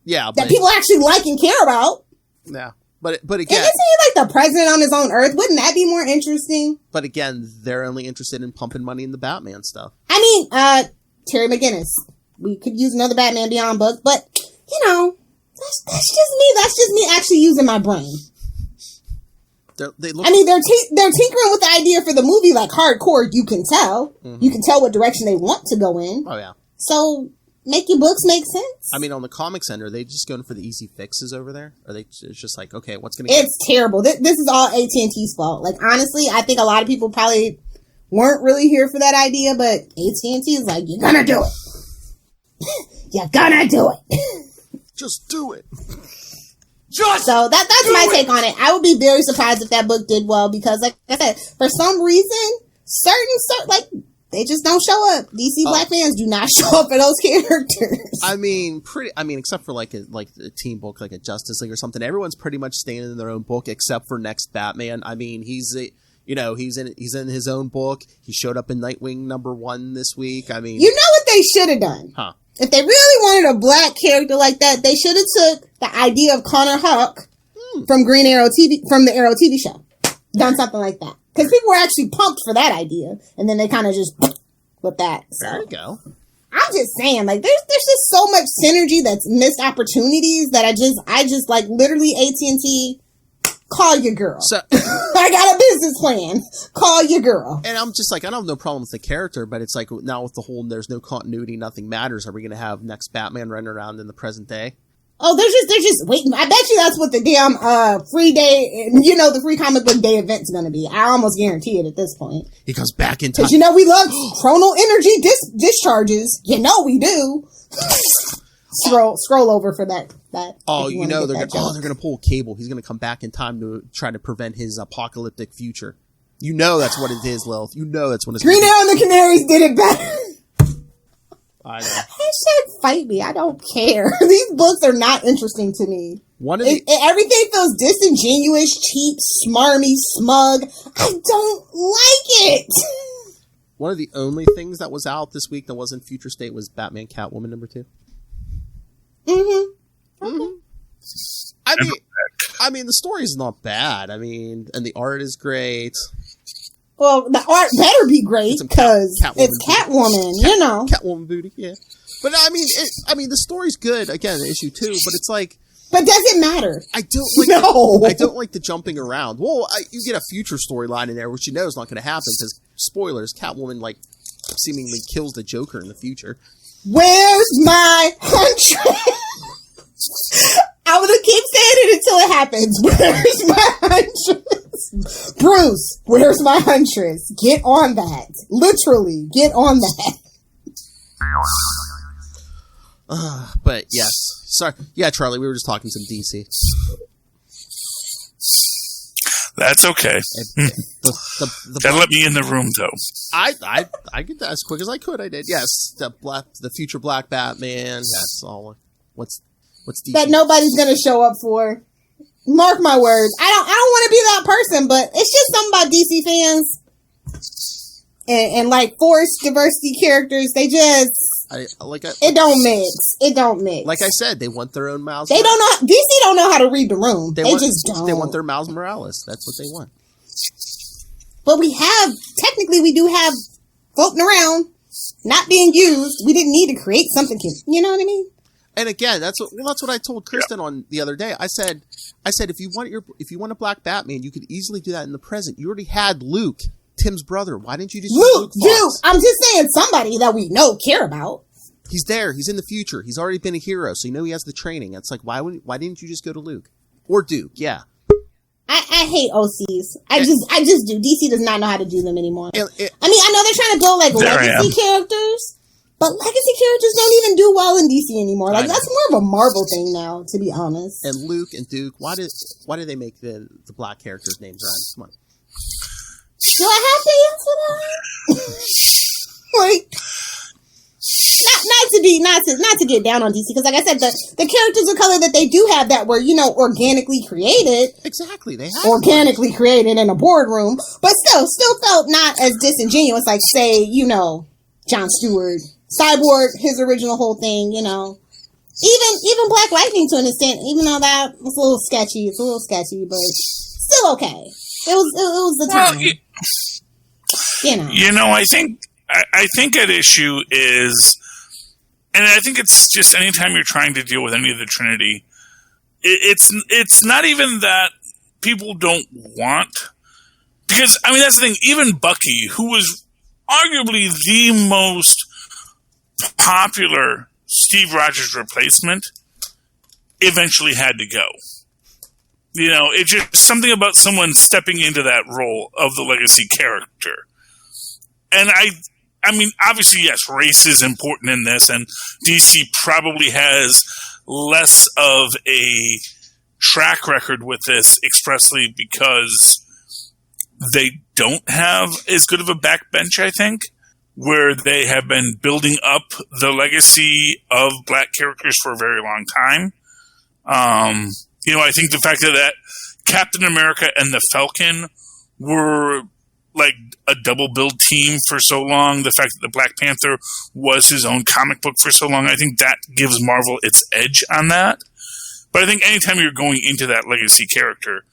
that people actually like and care about. Yeah, but again, isn't he like the president on his own Earth? Wouldn't that be more interesting? But again, they're only interested in pumping money in the Batman stuff. I mean, Terry McGinnis. We could use another Batman Beyond book, but that's just me. That's just me actually using my brain. They're tinkering with the idea for the movie, like hardcore. You can tell. Mm-hmm. You can tell what direction they want to go in. Oh yeah. So make your books make sense. I mean, on the comics end, are they just going for the easy fixes over there? Or it's just like, okay, what's going to? It's terrible. This is all AT&T's fault. Like honestly, I think a lot of people probably weren't really here for that idea, but AT&T is like, you're gonna do it. You're gonna do it. Just do it. So that's my take on it. I would be very surprised if that book did well because, like I said, for some reason, certain they just don't show up. DC Black fans do not show up for those characters. I mean, except for like a team book, like a Justice League or something. Everyone's pretty much staying in their own book, except for next Batman. I mean, he's in his own book. He showed up in Nightwing #1 this week. I mean, you know what they should have done? Huh? If they really wanted a black character like that, they should have took the idea of Connor Hawke from the Arrow TV show. Done something like that. Because people were actually pumped for that idea. And then they kind of just with that. So. There you go. I'm just saying, like, there's just so much synergy that's missed opportunities that I just like literally AT&T, call your girl. So, I got a business plan. Call your girl. And I'm just like, I don't have no problem with the character, but it's like now with the whole there's no continuity, nothing matters. Are we going to have next Batman running around in the present day? Oh, they're just waiting. I bet you that's what the damn free day, the free comic book day event's going to be. I almost guarantee it at this point. He comes back in time. Because we love chronal energy discharges. We do. Scroll over for that. Oh, they're going to pull a Cable. He's going to come back in time to try to prevent his apocalyptic future. That's what it is, Lilith. That's what it's Green Arrow and the Canaries did it better. I know. Hashtag fight me. I don't care. These books are not interesting to me. Everything feels disingenuous, cheap, smarmy, smug. I don't like it. One of the only things that was out this week that wasn't Future State was Batman Catwoman #2. Mm-hmm. Okay. I mean, the story is not bad. I mean, and the art is great. Well, the art better be great because it's Catwoman, Catwoman booty, yeah. But I mean, the story's good. Again, issue 2, but it's like. But does it matter? I don't like the jumping around. Well, you get a future storyline in there, which is not going to happen because spoilers. Catwoman seemingly kills the Joker in the future. Where's my Huntress? I'm gonna keep saying it until it happens. Where's my Huntress? Bruce, where's my Huntress? Get on that. Literally, get on that. But yes. Sorry. Yeah, Charlie, we were just talking some DC. That's okay. Gotta let me in the room, though. I did that as quick as I could. I did. Yes, the future Black Batman. That's all. What's DC? That nobody's gonna show up for. Mark my words. I don't want to be that person, but it's just something about DC fans and like forced diversity characters. They just it don't mix. It don't mix. Like I said, they want their own Miles. They don't know. DC don't know how to read the room. They just don't. They want their Miles Morales. That's what they want. But we do have floating around, not being used. We didn't need to create something. You know what I mean? And again, that's what I told Kristen on the other day. I said if you want a Black Batman, you could easily do that in the present. You already had Luke, Tim's brother. Why didn't you just use Luke Fox? I'm just saying somebody that we care about. He's there. He's in the future. He's already been a hero, so he has the training. It's like why didn't you just go to Luke or Duke? Yeah. I hate OCs. I just do. DC does not know how to do them anymore. I mean, I know they're trying to build like legacy characters, but legacy characters don't even do well in DC anymore. Like that's more of a Marvel thing now, to be honest. And Luke and Duke, why do they make the black characters' names rhyme? Come on. Do I have to answer that? Like, not to get down on DC, because like I said, the characters of color that they do have that were, organically created. Exactly, they have organically created in a boardroom, but still felt not as disingenuous, like say, Jon Stewart, Cyborg, his original whole thing, even Black Lightning to an extent, even though that was a little sketchy. It's a little sketchy, but still okay. It was the time. I think an issue is, and I think it's just anytime you're trying to deal with any of the Trinity, it's not even that people don't want, because, I mean, that's the thing, even Bucky, who was arguably the most popular Steve Rogers replacement, eventually had to go. It's just something about someone stepping into that role of the legacy character. And I mean, obviously, yes, race is important in this, and DC probably has less of a track record with this expressly because they don't have as good of a backbench, I think, where they have been building up the legacy of black characters for a very long time. I think the fact that Captain America and the Falcon were like a double build team for so long, the fact that the Black Panther was his own comic book for so long, I think that gives Marvel its edge on that. But I think anytime you're going into that legacy character,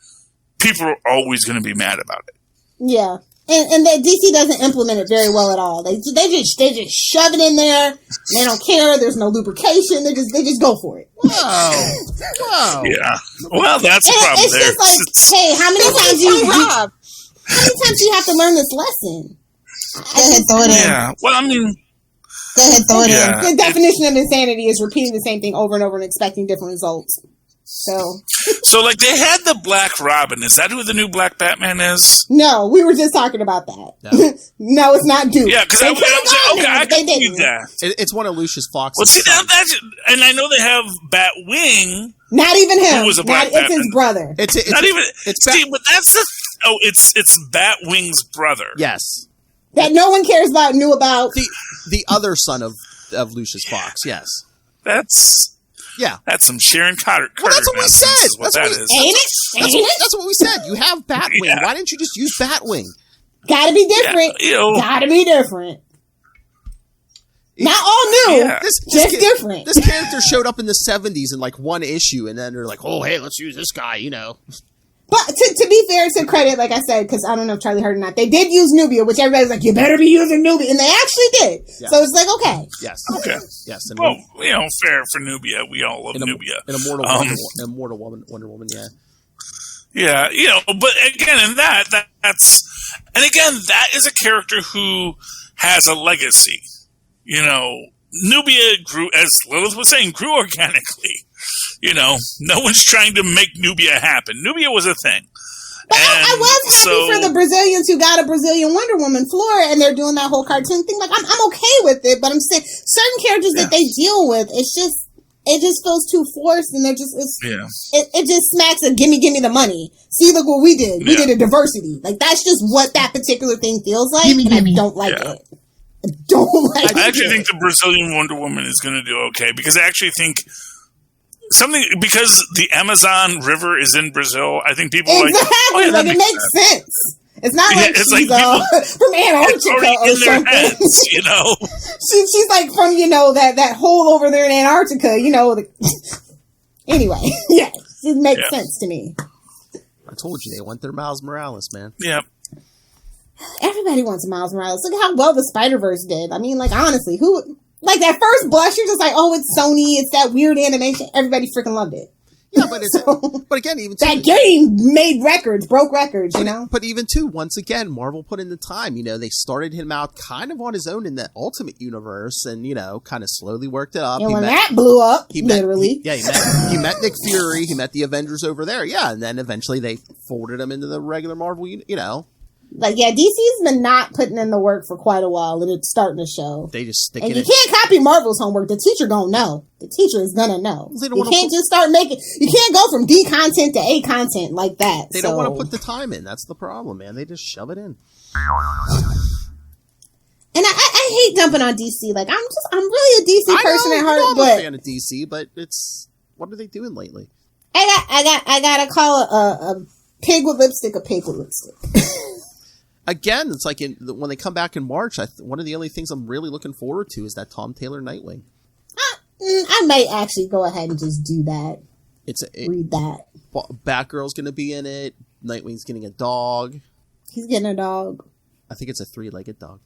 people are always going to be mad about it. Yeah. And DC doesn't implement it very well at all. They just shove it in there. They don't care. There's no lubrication. They just go for it. Whoa. Yeah. Well, that's the problem it's there. Just like, hey, how many times do you have to learn this lesson? Go ahead, throw it in. Yeah. Well, I mean, go ahead, throw it in. The definition of insanity is repeating the same thing over and over and expecting different results. So like they had the Black Robin. Is that who the new Black Batman is? No, we were just talking about that. No, it's not Duke. Yeah, because I can see that. It's one of Lucius Fox's. Well, see, that's, and I know they have Batwing. Not even him. Who was a Black It's his brother. But that's it's Batwing's brother. Yes. That no one cares about, knew about. The other son of Lucius Fox. Yes. That's some Sharon Carter. Well, that's what we said. That's what we said. You have Batwing. Yeah. Why didn't you just use Batwing? Gotta be different. Gotta be different. Not all new. Yeah. Just different. This character showed up in the 70s in like one issue, and then they're like, "Oh, hey, let's use this guy," But to be fair, to credit, like I said, because I don't know if Charlie heard or not, they did use Nubia, which everybody's like, you better be using Nubia. And they actually did. Yeah. So it's like, okay. Yes. Okay. Yes. And fair for Nubia. We all love Nubia. An Immortal Wonder Woman, yeah. Yeah, but again, and that is a character who has a legacy. Nubia grew, as Lilith was saying, grew organically. No one's trying to make Nubia happen. Nubia was a thing. But I was happy for the Brazilians who got a Brazilian Wonder Woman, Flora, and they're doing that whole cartoon thing. Like, I'm okay with it, but I'm saying certain characters that they deal with, it just feels too forced, and it just smacks of gimme the money. See, look what we did. We did a diversity. Like, that's just what that particular thing feels like, and I don't like it. I actually think the Brazilian Wonder Woman is going to do okay, because I actually think because the Amazon River is in Brazil, I think people are like, it makes sense. It's not like she's from Antarctica or something. Heads, she's like from that hole over there in Antarctica. Anyway, yeah, it makes sense to me. I told you they want their Miles Morales, man. Yeah. Everybody wants Miles Morales. Look how well the Spider-Verse did. I mean, like, honestly, who... Like, that first blush, you're just like, oh, it's Sony, it's that weird animation. Everybody freaking loved it. Yeah, but it's So, but again, even that game made records, broke records, you know. But even too, once again, Marvel put in the time. You know, they started him out kind of on his own in the Ultimate Universe, and you know, kind of slowly worked it up. And when that blew up, literally, he met Nick Fury, he met the Avengers over there, yeah, and then eventually they folded him into the regular Marvel. You know, like DC's been not putting in the work for quite a while, and it's starting to show. They just stick and it. You can't copy Marvel's homework. The teacher gonna know. The teacher is gonna know. You can't just start making. You can't go from D content to A content like that. They don't want to put the time in. That's the problem, man. They just shove it in. And I hate dumping on DC. Like I'm really a DC person at heart. I'm a fan of DC, but it's what are they doing lately? I gotta call a pig with lipstick a pig with lipstick. Again, it's like when they come back in March, one of the only things I'm really looking forward to is that Tom Taylor Nightwing. I might actually go ahead and just do that. Read that. Batgirl's going to be in it. Nightwing's getting a dog. He's getting a dog. I think it's a 3-legged dog.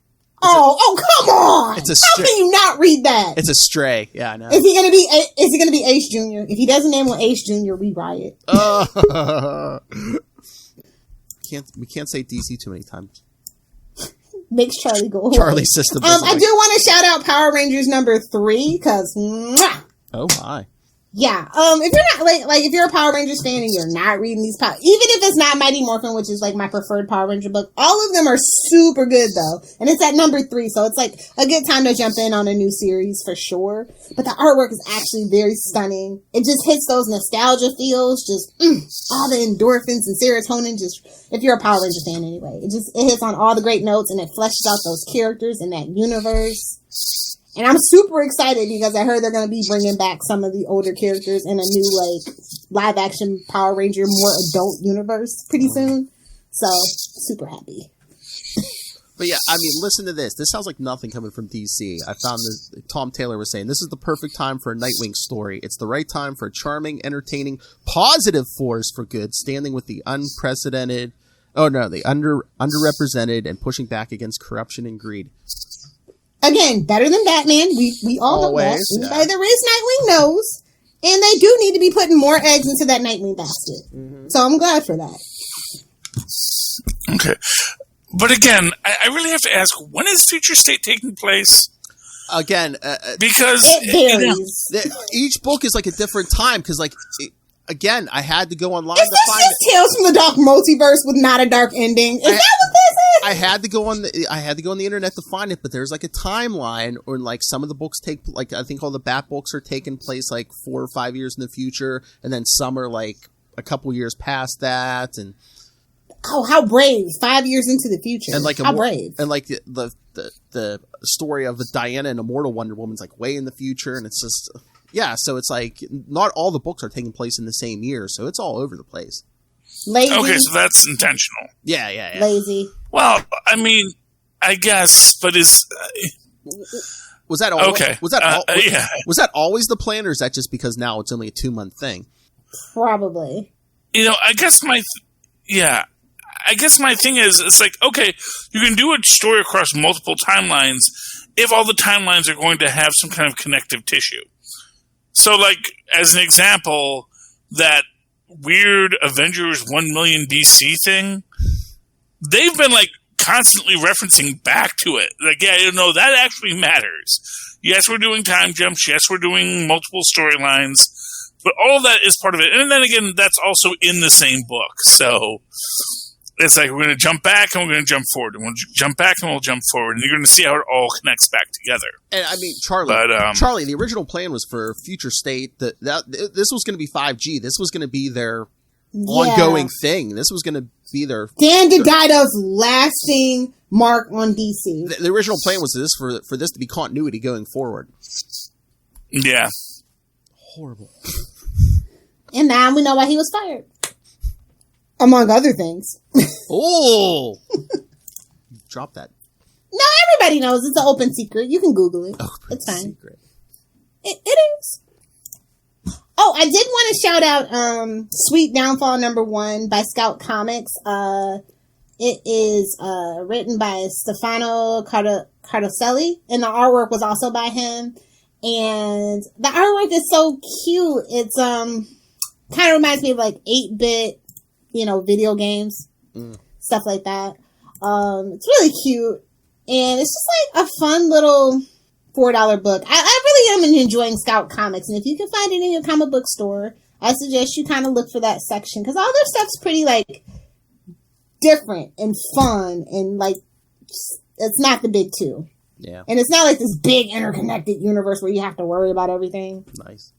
Oh, come on! It's a How can you not read that? It's a stray. Yeah, I know. Is he gonna be Ace Jr.? If he doesn't name one Ace Jr., we riot. We can't say DC too many times. Makes Charlie go away. Charlie's system. I do want to shout out Power Rangers number 3 because. Oh my. Yeah. If you're not like if you're a Power Rangers fan and you're not reading these even if it's not Mighty Morphin, which is like my preferred Power Ranger book, all of them are super good though. And it's at number 3, so it's like a good time to jump in on a new series for sure. But the artwork is actually very stunning. It just hits those nostalgia feels, just all the endorphins and serotonin, just if you're a Power Ranger fan anyway. It hits on all the great notes and it fleshes out those characters in that universe. And I'm super excited because I heard they're going to be bringing back some of the older characters in a new, live action Power Ranger, more adult universe pretty soon. So, super happy. But yeah, I mean, listen to this. This sounds like nothing coming from DC. I found this, Tom Taylor was saying, this is the perfect time for a Nightwing story. It's the right time for a charming, entertaining, positive force for good, standing with the underrepresented and pushing back against corruption and greed. Again, better than Batman. We all know that. Anybody that reads Nightwing knows. And they do need to be putting more eggs into that Nightwing basket. Mm-hmm. So I'm glad for that. Okay. But again, I really have to ask, when is Future State taking place? Again, because it varies. Each book is like a different time. Because again, I had to go online to find it. Tales from the Dark Multiverse with not a dark ending. Is that what this is? I had to go on the internet to find it, but there's like a timeline, or like some of the books take I think all the Bat books are taking place like 4 or 5 years in the future, and then some are like a couple years past that, and how brave! 5 years into the future, and like how brave! And like the story of Diana and Immortal Wonder Woman's like way in the future, and it's just. Yeah, so it's like not all the books are taking place in the same year, so it's all over the place. Lazy. Okay, so that's intentional. Yeah. Lazy. Well, I mean, I guess, but was that all? Okay? Was that yeah? Was that always the plan, or is that just because now it's only a 2-month thing? Probably. I guess my thing is, it's like, okay, you can do a story across multiple timelines if all the timelines are going to have some kind of connective tissue. So, like, as an example, that weird Avengers 1 million BC thing, they've been, like, constantly referencing back to it. Like, yeah, that actually matters. Yes, we're doing time jumps. Yes, we're doing multiple storylines. But all of that is part of it. And then again, that's also in the same book. So it's like we're going to jump back and we're going to jump forward. And we'll jump back and we'll jump forward. And you're going to see how it all connects back together. And I mean, Charlie, the original plan was for Future State. This was going to be 5G. This was going to be their ongoing thing. This was going to be their... Dan DiDio's lasting mark on DC. The original plan was for this to be continuity going forward. Yeah. Horrible. And now we know why he was fired. Among other things. Oh! Drop that. No, everybody knows. It's an open secret. You can Google it. It's fine. Secret. It is. Oh, I did want to shout out Sweet Downfall #1 by Scout Comics. It is written by Stefano Cardoselli, and the artwork was also by him. And the artwork is so cute. It's Kind of reminds me of like 8-bit, video games, stuff like that. It's really cute, and it's just like a fun little $4 book. I really am enjoying Scout Comics, and if you can find it in your comic book store, I suggest you kind of look for that section, because all their stuff's pretty like different and fun, and like it's not the big two. Yeah. And it's not like this big interconnected universe where you have to worry about everything. Nice.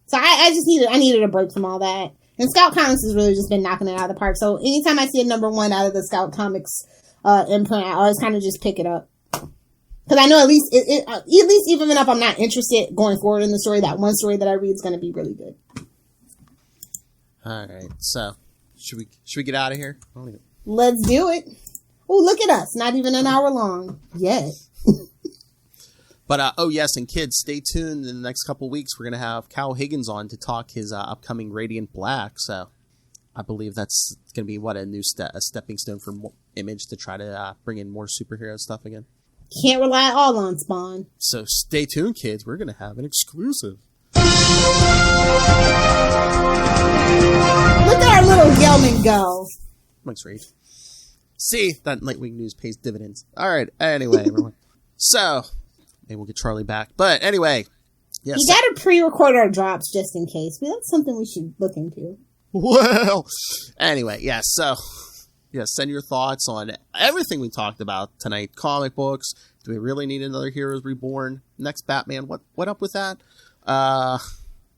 So I needed a break from all that. And Scout Comics has really just been knocking it out of the park. So anytime I see a #1 out of the Scout Comics imprint, I always kind of just pick it up. Because I know at least even if I'm not interested going forward in the story, that one story that I read is going to be really good. All right. So should we get out of here? Let's do it. Oh, look at us. Not even an hour long yet. But, yes, and kids, stay tuned. In the next couple weeks, we're going to have Cal Higgins on to talk his upcoming Radiant Black. So I believe that's going to be, a new a stepping stone for Image to try to bring in more superhero stuff again. Can't rely all on Spawn. So stay tuned, kids. We're going to have an exclusive. Look at our little Gelman go. Thanks, Rage. See, that Nightwing news pays dividends. All right. Anyway, everyone. So... maybe we'll get Charlie back. But anyway. Yes. You gotta pre-record our drops just in case. But that's something we should look into. Well, anyway, yes. So, yes, send your thoughts on everything we talked about tonight. Comic books. Do we really need another Heroes Reborn? Next Batman. What up with that?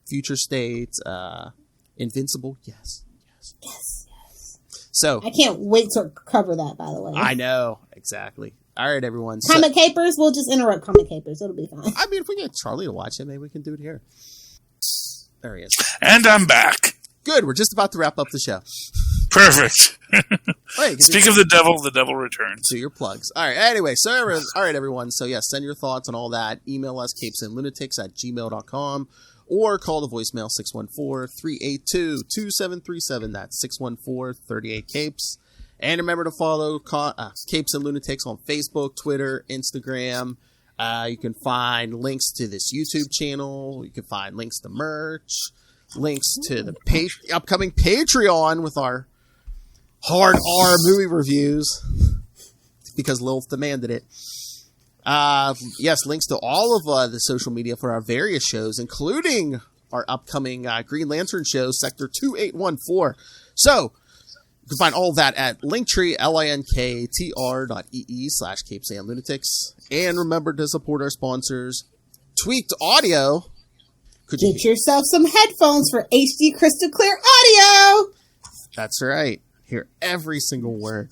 Future State. Invincible. Yes. So. I can't wait to cover that, by the way. I know. Exactly. All right, everyone. Comic Capers, we'll just interrupt Comic Capers. It'll be fine. I mean, if we get Charlie to watch it, maybe we can do it here. There he is. And I'm back. Good. We're just about to wrap up the show. Perfect. Right, Speak of the devil returns. Do your plugs. All right. Anyway, all right, everyone. So, yes, send your thoughts on all that. Email us, capesandlunatics@gmail.com, or call the voicemail 614-382-2737. That's 614-38-CAPES. And remember to follow Capes and Lunatics on Facebook, Twitter, Instagram. You can find links to this YouTube channel. You can find links to merch, links to the upcoming Patreon with our hard R movie reviews because Lilith demanded it. Yes, links to all of the social media for our various shows, including our upcoming Green Lantern show, Sector 2814. So, you can find all that at Linktree, linktr.ee/capesandlunatics. And remember to support our sponsors, Tweaked Audio. Get yourself some headphones for HD crystal clear audio. That's right. Hear every single word.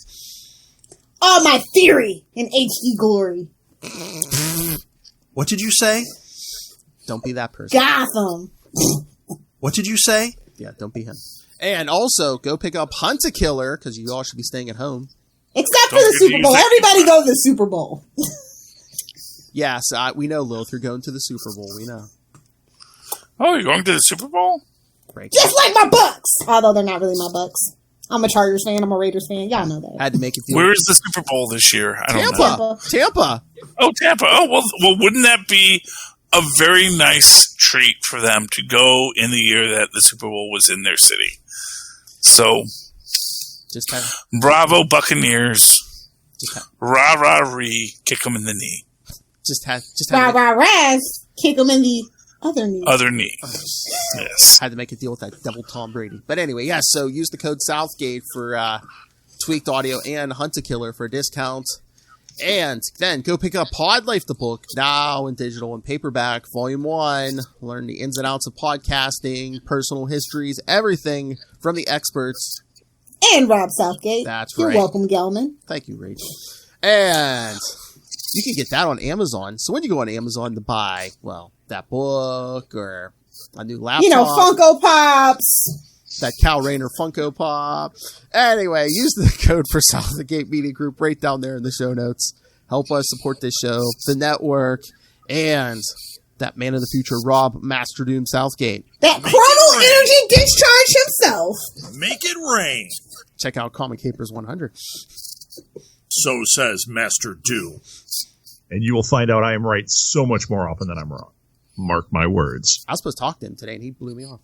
All my theory in HD glory. What did you say? Don't be that person. Gotham. What did you say? Yeah, don't be him. And also, go pick up Hunt a Killer, because you all should be staying at home. Except for the Super Bowl. Everybody go to the Super Bowl. Yes, we know, Lilith, you're going to the Super Bowl. We know. Oh, you're going to the Super Bowl? Great. Just like my Bucks. Although they're not really my Bucks. I'm a Chargers fan. I'm a Raiders fan. Y'all know that. Had to make it. Where is the Super Bowl this year? I don't know. Tampa. Oh, Tampa. Oh, well, wouldn't that be a very nice treat for them to go in the year that the Super Bowl was in their city? So, bravo, Buccaneers. Rah-rah-ree, kick them in the knee. Rah-rah-rah, kick them in the other knee. Yes. Had to make a deal with that double Tom Brady. But anyway, yes, so use the code Southgate for Tweaked Audio and Hunt a Killer for a discount. And then go pick up Pod Life, the book, now in digital and paperback, Volume 1. Learn the ins and outs of podcasting, personal histories, everything from the experts. And Rob Southgate. That's right. You're welcome, Gelman. Thank you, Rachel. And you can get that on Amazon. So when you go on Amazon to buy, well, that book or a new laptop. You know, Funko Pops. That Cal Rayner Funko Pop. Anyway, use the code for Southgate Media Group right down there in the show notes. Help us support this show, the network, and that man of the future, Rob Master Doom Southgate. That chronal energy discharge himself. Make it rain. Check out Comic Capers 100. So says Master Doom. And you will find out I am right so much more often than I'm wrong. Mark my words. I was supposed to talk to him today, and he blew me off.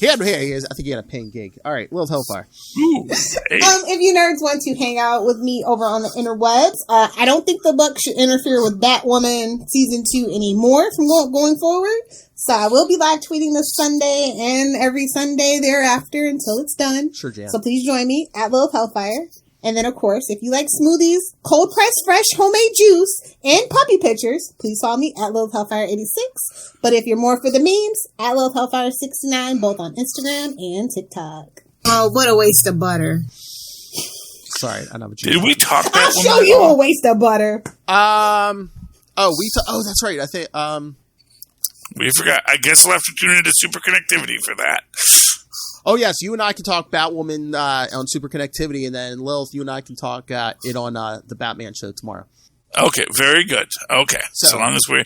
He is. I think he had a paying gig. All right, Lilith Hellfire. Ooh, hey. If you nerds want to hang out with me over on the interwebs, I don't think the book should interfere with Batwoman Season 2 anymore from going forward. So I will be live tweeting this Sunday and every Sunday thereafter until it's done. Sure, Jan. So please join me at Lilith Hellfire. And then, of course, if you like smoothies, cold-pressed, fresh, homemade juice, and puppy pictures, please follow me at Lilith Hellfire 86. But if you're more for the memes, at Lilith Hellfire 69, both on Instagram and TikTok. Oh, what a waste of butter. Sorry, I know what you Did we talk I'll show you a waste of butter. Oh, that's right. I think, We forgot. I guess we'll have to tune into Super Connectivity for that. Oh, yes, you and I can talk Batwoman on Super Connectivity, and then Lilith, you and I can talk it on the Batman show tomorrow. Okay, very good. Okay, so long as we're...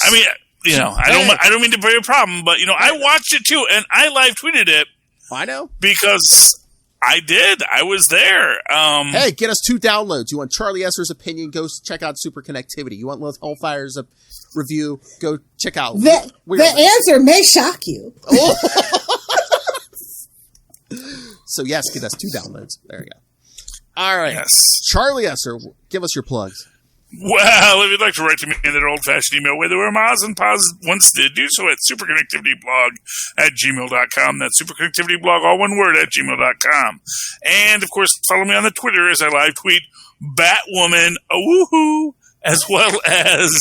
I mean, I don't mean to be a problem, but, I watched it too, and I live tweeted it. I know. Because I did. I was there. Hey, get us 2 downloads. You want Charlie Esser's opinion, go check out Super Connectivity. You want Lilith Hellfire's review, go check out... The answer may shock you. Oh. So, yes, get us 2 downloads. There you go. All right. Yes. Charlie Esser, give us your plugs. Well, if you'd like to write to me in that old-fashioned email way that where Maz and Paz once did, do so at superconnectivityblog@gmail.com. That's superconnectivityblog, all one word, at gmail.com. And, of course, follow me on the Twitter as I live tweet Batwoman, woohoo, as well as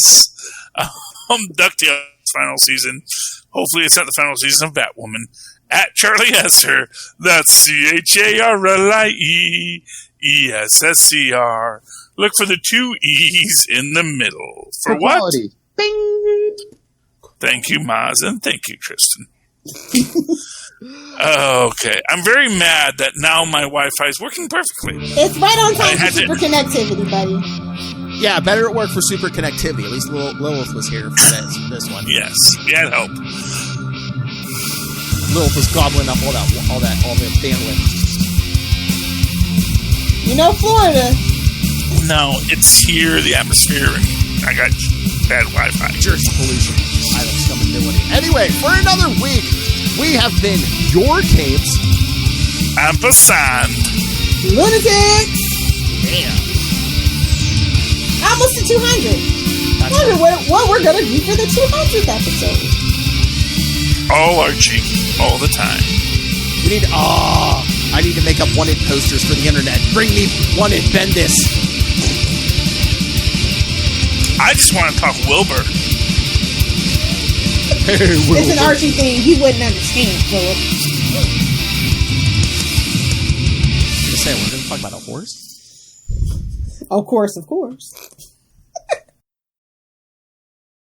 DuckTales final season. Hopefully it's not the final season of Batwoman. At Charlie Esser, that's CharlieEssescr. Look for the 2 E's in the middle. For what? Quality. Bing! Thank you, Maz, and thank you, Tristan. Okay. I'm very mad that now my Wi-Fi is working perfectly. It's right on time for Super Connectivity, buddy. Yeah, better it work for Super Connectivity. At least Lilith was here for this one. Yes, we had help. Lilith was gobbling up all the bandwidth. Florida. No, it's here, the atmosphere, and I got bad Wi-Fi. Jersey pollution. I have some ability. Anyway, for another week, we have been your capes. Ampersand. Lunatics. Yeah. Almost to 200. I wonder what we're going to do for the 200th episode. All Archie, all the time. We need, I need to make up wanted posters for the internet. Bring me wanted Bendis. I just want to talk Wilbur. Hey, Wilbur. It's an Archie thing. He wouldn't understand, Philip. Just saying, we're going to talk about a horse? Of course.